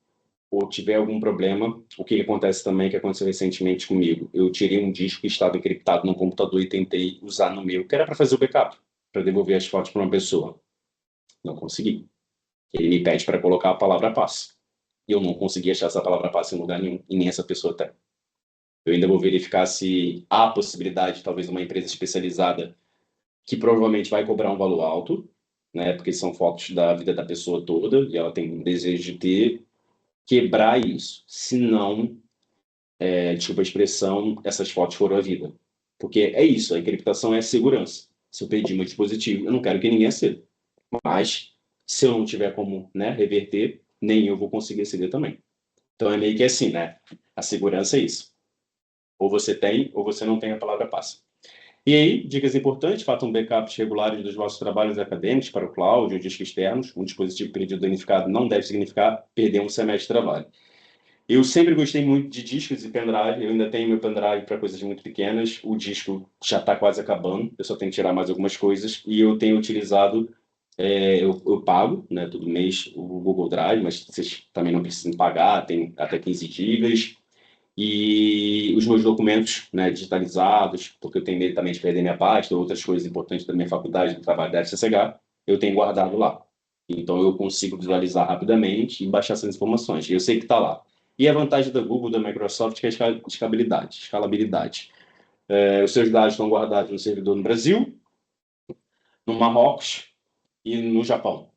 ou tiver algum problema, o que acontece também, que aconteceu recentemente comigo, eu tirei um disco que estava encriptado no computador e tentei usar no meu, que era para fazer o backup, para devolver as fotos para uma pessoa. Não consegui. Ele me pede para colocar a palavra passe. E eu não consegui achar essa palavra passe em lugar nenhum, e nem essa pessoa tem. Eu ainda vou verificar se há possibilidade, talvez, uma empresa especializada que provavelmente vai cobrar um valor alto, né, porque são fotos da vida da pessoa toda, e ela tem um desejo de ter, quebrar isso. Se não, desculpa a expressão, essas fotos foram a vida. Porque é isso, a encriptação é a segurança. Se eu perdi meu dispositivo, eu não quero que ninguém aceda. Mas, se eu não tiver como, né, reverter, nem eu vou conseguir aceder também. Então é meio que assim, né? A segurança é isso. Ou você tem, ou você não tem a palavra passe. E aí, dicas importantes, façam backups regulares dos vossos trabalhos acadêmicos para o cloud ou discos externos. Um dispositivo perdido ou danificado não deve significar perder um semestre de trabalho. Eu sempre gostei muito de discos e pendrive. Eu ainda tenho meu pendrive para coisas muito pequenas. O disco já está quase acabando. Eu só tenho que tirar mais algumas coisas. E eu tenho utilizado, eu pago, né, todo mês o Google Drive, mas vocês também não precisam pagar, tem até 15 gigas. E os meus documentos, né, digitalizados, porque eu tenho medo também de perder minha pasta, outras coisas importantes da minha faculdade, do trabalho da FCCH, eu tenho guardado lá. Então eu consigo visualizar rapidamente e baixar essas informações. E eu sei que está lá. E a vantagem da Google, da Microsoft, é a escalabilidade. Os seus dados estão guardados no servidor no Brasil, no Marrocos e no Japão.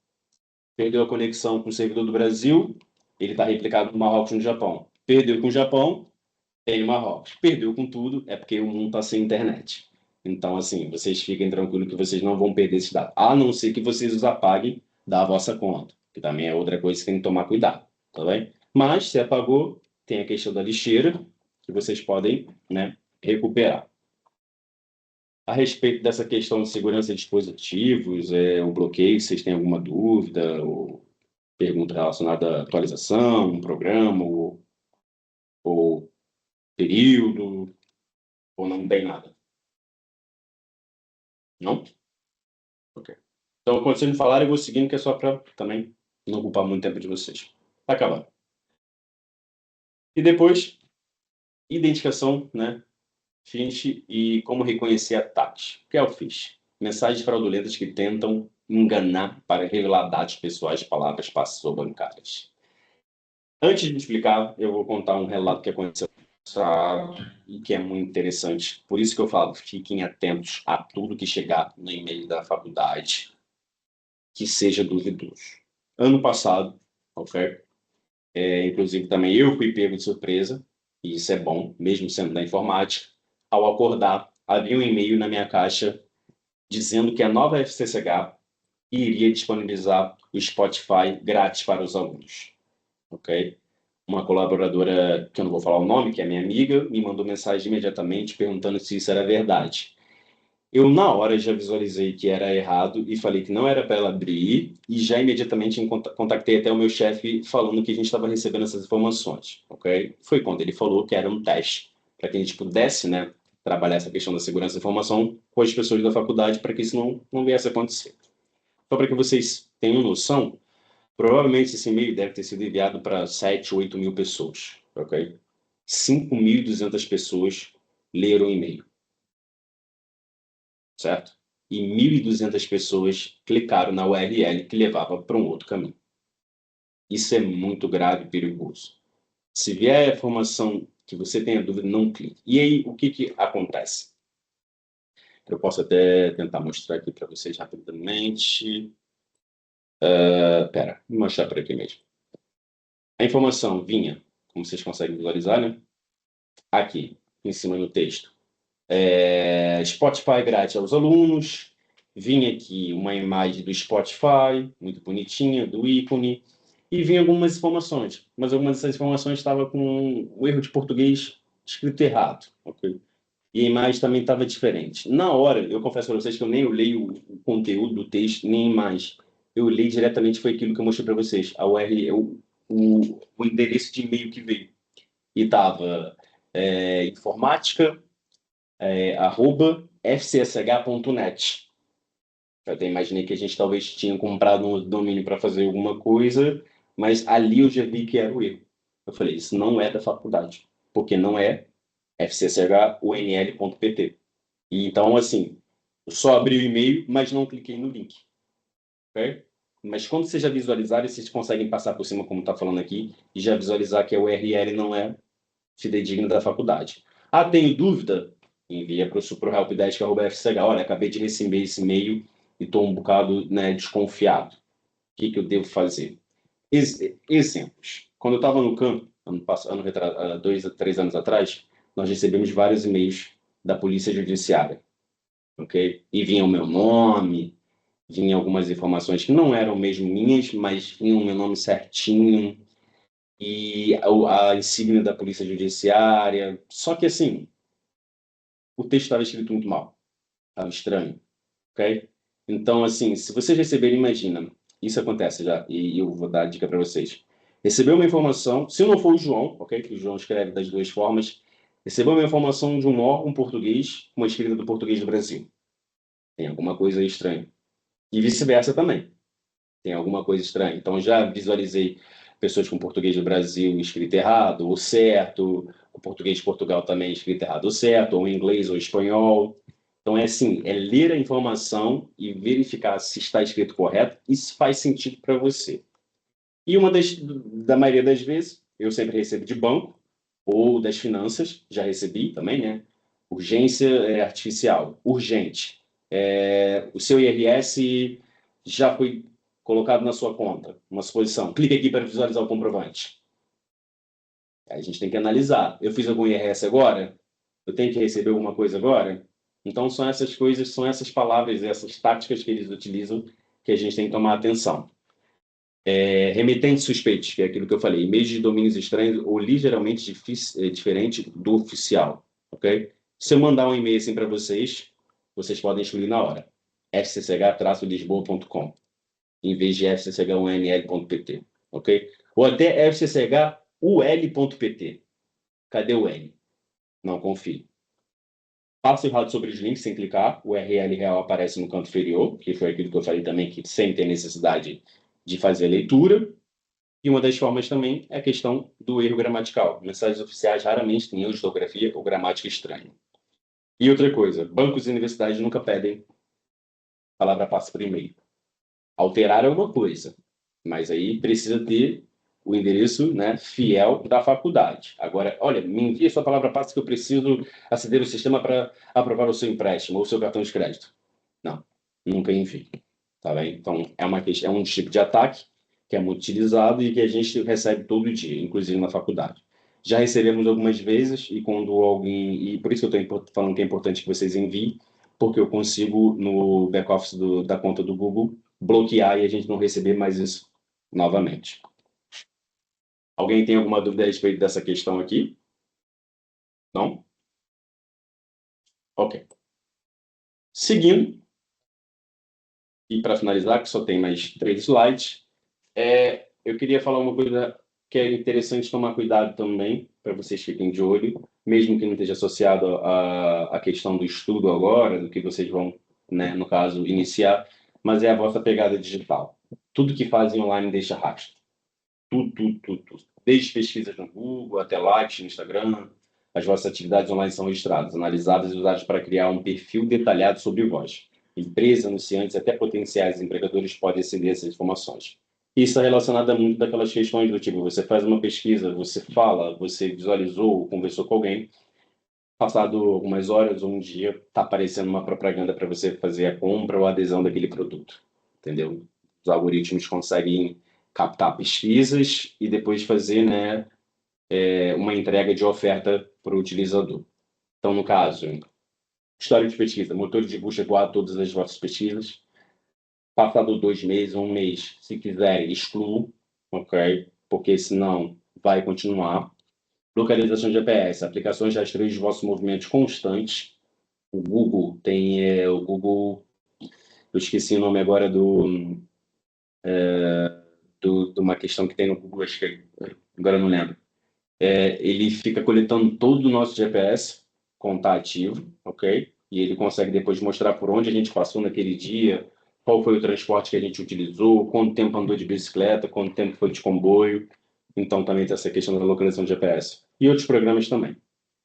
Perdeu a conexão com o servidor do Brasil, ele está replicado no Marrocos e no Japão. Perdeu com o Japão, tem no Marrocos. Perdeu com tudo, é porque o mundo está sem internet. Então, assim, vocês fiquem tranquilos que vocês não vão perder esses dados. A não ser que vocês os apaguem da vossa conta, que também é outra coisa que tem que tomar cuidado, tá bem? Mas, se apagou, tem a questão da lixeira, que vocês podem, né, recuperar. A respeito dessa questão de segurança de dispositivos, o bloqueio, vocês têm alguma dúvida ou pergunta relacionada à atualização, um programa ou período, ou não tem nada? Não? Ok. Então, quando vocês me falarem, eu vou seguindo, que é só para também não ocupar muito tempo de vocês. Tá acabando. E depois, identificação, né? Phishing e como reconhecer ataques. O que é o phishing? Mensagens fraudulentas que tentam enganar para revelar dados pessoais, palavras, passos ou bancárias. Antes de explicar, eu vou contar um relato que aconteceu e que é muito interessante. Por isso que eu falo, fiquem atentos a tudo que chegar no e-mail da faculdade que seja duvidoso. Ano passado, ok? Inclusive também eu fui pego de surpresa, e isso é bom, mesmo sendo da informática. Ao acordar, havia um e-mail na minha caixa dizendo que a nova FCCH iria disponibilizar o Spotify grátis para os alunos, ok? Uma colaboradora, que eu não vou falar o nome, que é minha amiga, me mandou mensagem imediatamente perguntando se isso era verdade. Eu, na hora, já visualizei que era errado e falei que não era para ela abrir e já imediatamente contactei até o meu chefe falando que a gente estava recebendo essas informações, ok? Foi quando ele falou que era um teste para que a gente pudesse, né, trabalhar essa questão da segurança da informação com as pessoas da faculdade para que isso não viesse a acontecer. Só para que vocês tenham noção, provavelmente esse e-mail deve ter sido enviado para 7, 8 mil pessoas, ok? 5.200 pessoas leram o e-mail, certo? E 1.200 pessoas clicaram na URL que levava para um outro caminho. Isso é muito grave e perigoso. Se vier a informação que você tenha dúvida, não clique. E aí, o que acontece? Eu posso até tentar mostrar aqui para vocês rapidamente. Vou mostrar por aqui mesmo. A informação vinha, como vocês conseguem visualizar, né? Aqui, em cima no texto. Spotify grátis aos alunos. Vinha aqui uma imagem do Spotify, muito bonitinha, do ícone. E vinha algumas informações. Mas algumas dessas informações estavam com um erro de português escrito errado. Okay? E a imagem também estava diferente. Na hora, eu confesso para vocês que eu nem leio o conteúdo do texto, nem mais. Eu leio diretamente, foi aquilo que eu mostrei para vocês. A URL, o endereço de e-mail que veio. E estava informática, @fcsh.net. Eu até imaginei que a gente talvez tinha comprado um domínio para fazer alguma coisa, mas ali eu já vi que era o erro. Eu falei, isso não é da faculdade, porque não é fcshunl.pt. E então, assim, eu só abri o e-mail, mas não cliquei no link. Ok? Mas quando vocês já visualizarem, vocês conseguem passar por cima, como está falando aqui, e já visualizar que a URL não é fidedigna da faculdade. Tenho dúvida? Envia para o helpdesk@fch. Olha, acabei de receber esse e-mail e estou um bocado, né, desconfiado. O que eu devo fazer? Exemplos. Quando eu estava no campo, há 2 a 3 anos atrás, nós recebemos vários e-mails da Polícia Judiciária, ok? E vinha o meu nome, vinha algumas informações que não eram mesmo minhas, mas vinha o meu nome certinho e a insígnia da Polícia Judiciária. Só que, assim, o texto estava escrito muito mal, estava estranho, ok? Então, assim, se vocês receberem, imagina, isso acontece já, e eu vou dar a dica para vocês. Recebeu uma informação, se não for o João, ok? Que o João escreve das duas formas, recebeu uma informação de um órgão português, uma escrita do português do Brasil. Tem alguma coisa aí estranha. E vice-versa também. Tem alguma coisa estranha. Então, já visualizei pessoas com português do Brasil escrito errado, ou certo, o português de Portugal também escrito errado ou certo, ou inglês ou espanhol. Então, é assim, é ler a informação e verificar se está escrito correto e se faz sentido para você. E da maioria das vezes, eu sempre recebo de banco ou das finanças, já recebi também, né? Urgência artificial, urgente. O seu IRS já foi colocado na sua conta, uma suposição. Clique aqui para visualizar o comprovante. Aí a gente tem que analisar. Eu fiz algum IRS agora? Eu tenho que receber alguma coisa agora? Então, são essas coisas, são essas palavras, essas táticas que eles utilizam que a gente tem que tomar atenção. Remetentes suspeitos, que é aquilo que eu falei, e-mails de domínios estranhos ou ligeiramente diferente do oficial, ok? Se eu mandar um e-mail assim para vocês, vocês podem excluir na hora. fcch-lisboa.com em vez de fcchunl.pt, ok? Ou até fcchul.pt. Cadê o N? Não confio. Passo errado sobre os links sem clicar, o URL real aparece no canto inferior, que foi aquilo que eu falei também, que sempre tem necessidade de fazer a leitura. E uma das formas também é a questão do erro gramatical. Mensagens oficiais raramente têm erro de ortografia ou gramática estranha. E outra coisa, bancos e universidades nunca pedem palavra passe por e-mail. Alterar é uma coisa, mas aí precisa ter o endereço, né, fiel da faculdade. Agora, olha, me envia sua palavra passe que eu preciso aceder ao sistema para aprovar o seu empréstimo ou o seu cartão de crédito. Não, nunca envie. Tá bem? Então, é um tipo de ataque que é muito utilizado e que a gente recebe todo dia, inclusive na faculdade. Já recebemos algumas vezes e quando alguém... E por isso que eu estou falando que é importante que vocês enviem, porque eu consigo, no back-office da conta do Google, bloquear e a gente não receber mais isso novamente. Alguém tem alguma dúvida a respeito dessa questão aqui? Não? Ok. Seguindo, e para finalizar, que só tem mais 3 slides, eu queria falar uma coisa que é interessante tomar cuidado também, para vocês fiquem de olho, mesmo que não esteja associado à questão do estudo agora, do que vocês vão, né, no caso, iniciar, mas é a vossa pegada digital. Tudo que fazem online deixa rastro. Tudo. Desde pesquisas no Google até likes no Instagram, as vossas atividades online são registradas, analisadas e usadas para criar um perfil detalhado sobre vós. Empresas, anunciantes, até potenciais empregadores podem aceder a essas informações. Isso é relacionado a muito daquelas questões do tipo, você faz uma pesquisa, você fala, você visualizou, conversou com alguém, passado algumas horas ou um dia, está aparecendo uma propaganda para você fazer a compra ou a adesão daquele produto, entendeu? Os algoritmos conseguem captar pesquisas e depois fazer, né, uma entrega de oferta para o utilizador. Então, no caso, história de pesquisa, motor de busca guarda todas as vossas pesquisas. Passado 2 meses, 1 mês, se quiser, excluo, ok? Porque senão vai continuar. Localização de GPS, aplicações de rastreio de vossos movimentos constantes. O Google tem o Google, eu esqueci o nome agora de uma questão que tem no Google, acho que agora eu não lembro. Ele fica coletando todo o nosso GPS quando está ativo, ok? E ele consegue depois mostrar por onde a gente passou naquele dia, qual foi o transporte que a gente utilizou, quanto tempo andou de bicicleta, quanto tempo foi de comboio. Então também tem essa questão da localização de GPS. E outros programas também.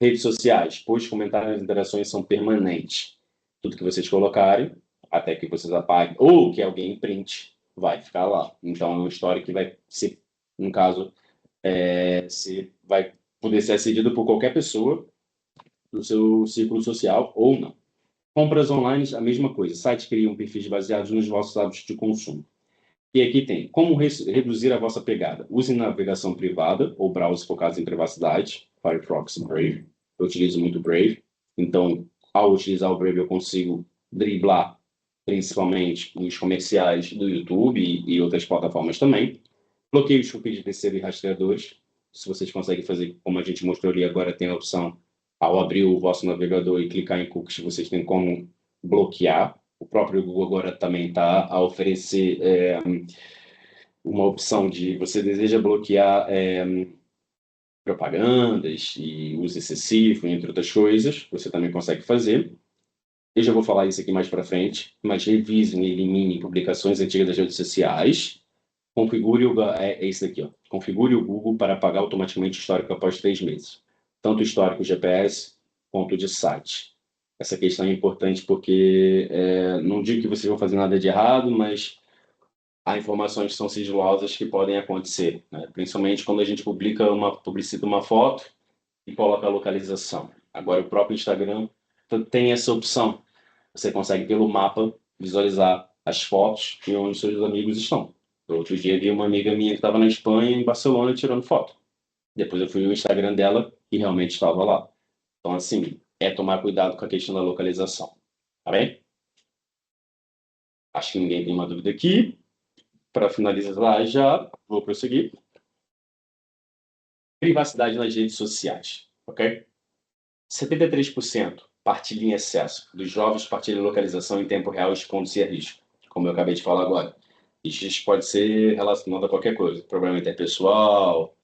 Redes sociais, pois comentários e interações são permanentes. Tudo que vocês colocarem, até que vocês apaguem, ou que alguém print, vai ficar lá. Então é uma história que vai ser, no caso, se vai poder ser acedido por qualquer pessoa do seu círculo social ou não. Compras online, a mesma coisa. Sites criam perfis baseados nos vossos hábitos de consumo. E aqui tem como reduzir a vossa pegada. Use navegação privada ou browser focados em privacidade, Firefox e Brave. Eu utilizo muito Brave. Então, ao utilizar o Brave, eu consigo driblar principalmente os comerciais do YouTube e outras plataformas também. Bloqueio os cookies de terceiro e rastreadores. Se vocês conseguem fazer, como a gente mostrou ali agora, tem a opção, ao abrir o vosso navegador e clicar em cookies, vocês têm como bloquear. O próprio Google agora também está a oferecer uma opção de você deseja bloquear propagandas e uso excessivo, entre outras coisas, você também consegue fazer. Eu já vou falar isso aqui mais para frente, mas revise e elimine publicações antigas das redes sociais. Configure isso aqui, ó. Configure o Google para apagar automaticamente o histórico após 3 meses. Tanto o histórico GPS quanto de site. Essa questão é importante porque não digo que vocês vão fazer nada de errado, mas há informações que são sigilosas que podem acontecer, né? Principalmente quando a gente publicita uma foto e coloca a localização. Agora, o próprio Instagram tem essa opção. Você consegue, pelo mapa, visualizar as fotos e onde seus amigos estão. Outro dia vi uma amiga minha que estava na Espanha, em Barcelona, tirando foto. Depois eu fui no Instagram dela e realmente estava lá. Então, assim, tomar cuidado com a questão da localização. Tá bem? Acho que ninguém tem uma dúvida aqui. Para finalizar já, vou prosseguir. Privacidade nas redes sociais, ok? 73% partilha em excesso. Dos jovens partilham localização em tempo real expondo-se a risco, como eu acabei de falar agora. Isso pode ser relacionado a qualquer coisa, problema interpessoal,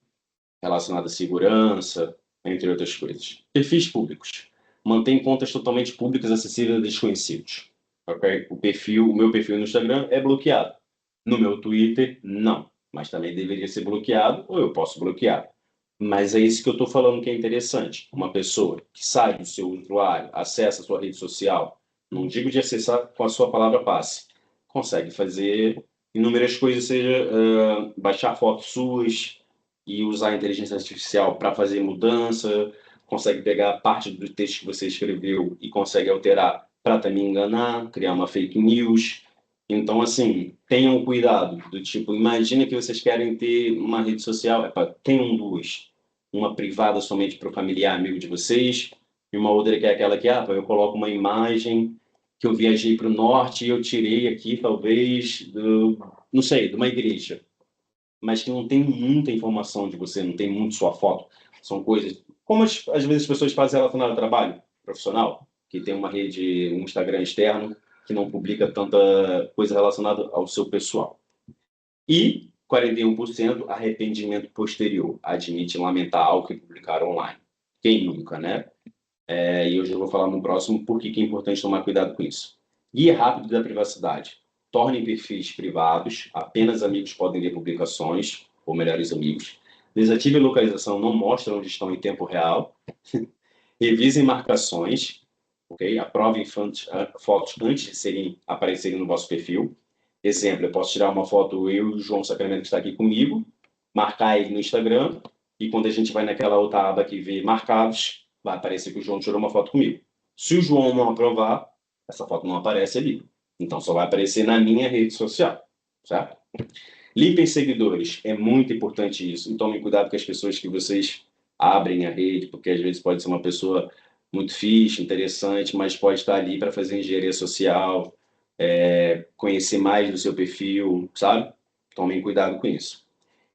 relacionado à segurança, entre outras coisas. Perfis públicos. mantém contas totalmente públicas acessíveis a desconhecidos. Ok? O meu perfil no Instagram é bloqueado. No meu Twitter, não. Mas também deveria ser bloqueado, ou eu posso bloquear. Mas é isso que eu estou falando que é interessante. Uma pessoa que sabe do seu usuário, acessa a sua rede social, não digo de acessar com a sua palavra passe, consegue fazer inúmeras coisas, seja baixar fotos suas e usar a inteligência artificial para fazer mudança, consegue pegar parte do texto que você escreveu e consegue alterar para também enganar, criar uma fake news. Então, assim, tenham cuidado, do tipo, imagina que vocês querem ter uma rede social, tenham duas. Uma privada somente para o familiar, amigo de vocês, e uma outra que é aquela que, eu coloco uma imagem que eu viajei para o norte e eu tirei aqui, talvez, não sei, de uma igreja, mas que não tem muita informação de você, não tem muito sua foto. São coisas, como às vezes as pessoas fazem relacionado ao trabalho profissional, que tem uma rede, um Instagram externo, que não publica tanta coisa relacionada ao seu pessoal. E 41% arrependimento posterior, admite lamentar algo que publicaram online. Quem nunca, né? E hoje eu vou falar no próximo por que é importante tomar cuidado com isso. Guia rápido da privacidade. Tornem perfis privados, apenas amigos podem ver publicações, ou melhores amigos. Desative a localização, não mostra onde estão em tempo real. Revisem marcações, ok? Aprovem fotos antes de aparecerem no vosso perfil. Exemplo, eu posso tirar uma foto, eu e o João Sacramento que está aqui comigo, marcar ele no Instagram, e quando a gente vai naquela outra aba que vê marcados, vai aparecer que o João tirou uma foto comigo. Se o João não aprovar, essa foto não aparece ali. Então, só vai aparecer na minha rede social, certo? Limpem seguidores, é muito importante isso. E tomem cuidado com as pessoas que vocês abrem a rede, porque às vezes pode ser uma pessoa muito fixe, interessante, mas pode estar ali para fazer engenharia social, conhecer mais do seu perfil, sabe? Tomem cuidado com isso.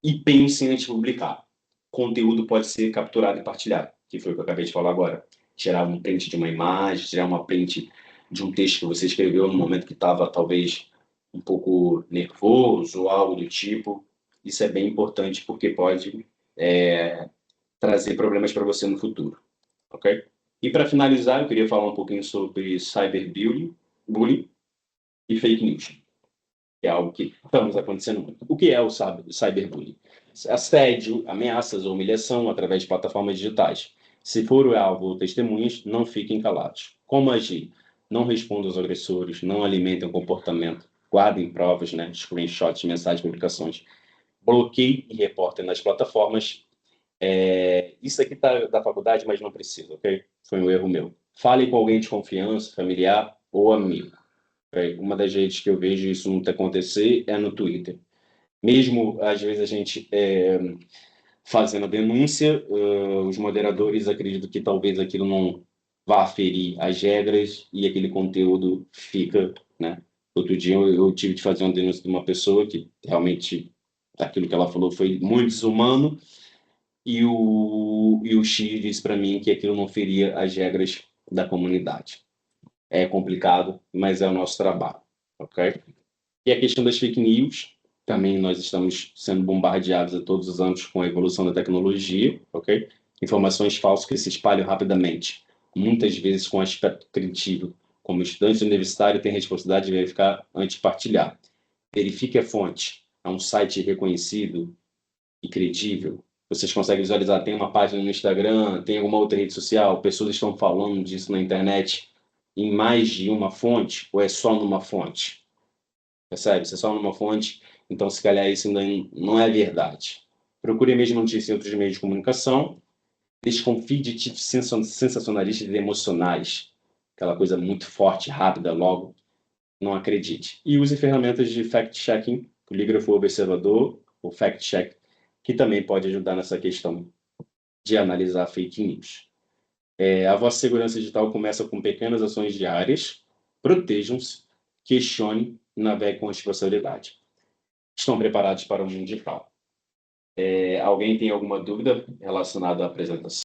E pensem antes de publicar. Conteúdo pode ser capturado e partilhado, que foi o que eu acabei de falar agora. Tirar um print de uma imagem, tirar uma print de um texto que você escreveu no momento que estava, talvez, um pouco nervoso ou algo do tipo. Isso é bem importante porque pode trazer problemas para você no futuro, ok? E para finalizar, eu queria falar um pouquinho sobre cyberbullying e fake news, que é algo que estamos acontecendo muito. O que é o cyberbullying? Assédio, ameaças ou humilhação através de plataformas digitais. Se for alvo ou testemunhas, não fiquem calados. Como agir? Não respondam aos agressores, não alimentem o comportamento, guardem provas, né, screenshots, mensagens, publicações. Bloqueiem e reportem nas plataformas. Isso aqui está da faculdade, mas não precisa, ok? Foi um erro meu. Fale com alguém de confiança, familiar ou amigo. Uma das redes que eu vejo isso muito acontecer é no Twitter. Mesmo, às vezes, a gente fazendo a denúncia, os moderadores acreditam que talvez aquilo não vá ferir as regras e aquele conteúdo fica, né? Outro dia eu tive de fazer uma denúncia de uma pessoa que realmente aquilo que ela falou foi muito desumano e o X disse para mim que aquilo não feria as regras da comunidade. É complicado, mas é o nosso trabalho, ok? E a questão das fake news, também nós estamos sendo bombardeados a todos os anos com a evolução da tecnologia, ok? Informações falsas que se espalham rapidamente, muitas vezes com aspecto crítico. Como estudante universitário, tem a responsabilidade de verificar antes de partilhar. Verifique a fonte. É um site reconhecido e credível. Vocês conseguem visualizar, tem uma página no Instagram, tem alguma outra rede social, pessoas estão falando disso na internet em mais de uma fonte, ou é só numa fonte? Percebe? Se é só numa fonte, então se calhar isso ainda não é verdade. Procure a mesma notícia em outros meios de comunicação. Desconfie de títulos sensacionalistas e emocionais. Aquela coisa muito forte, rápida, logo. Não acredite. E use ferramentas de fact-checking, polígrafo observador, ou fact-check, que também pode ajudar nessa questão de analisar fake news. A vossa segurança digital começa com pequenas ações diárias. Protejam-se, questionem e naveguem com responsabilidade. Estão preparados para o mundo digital. Alguém tem alguma dúvida relacionada à apresentação?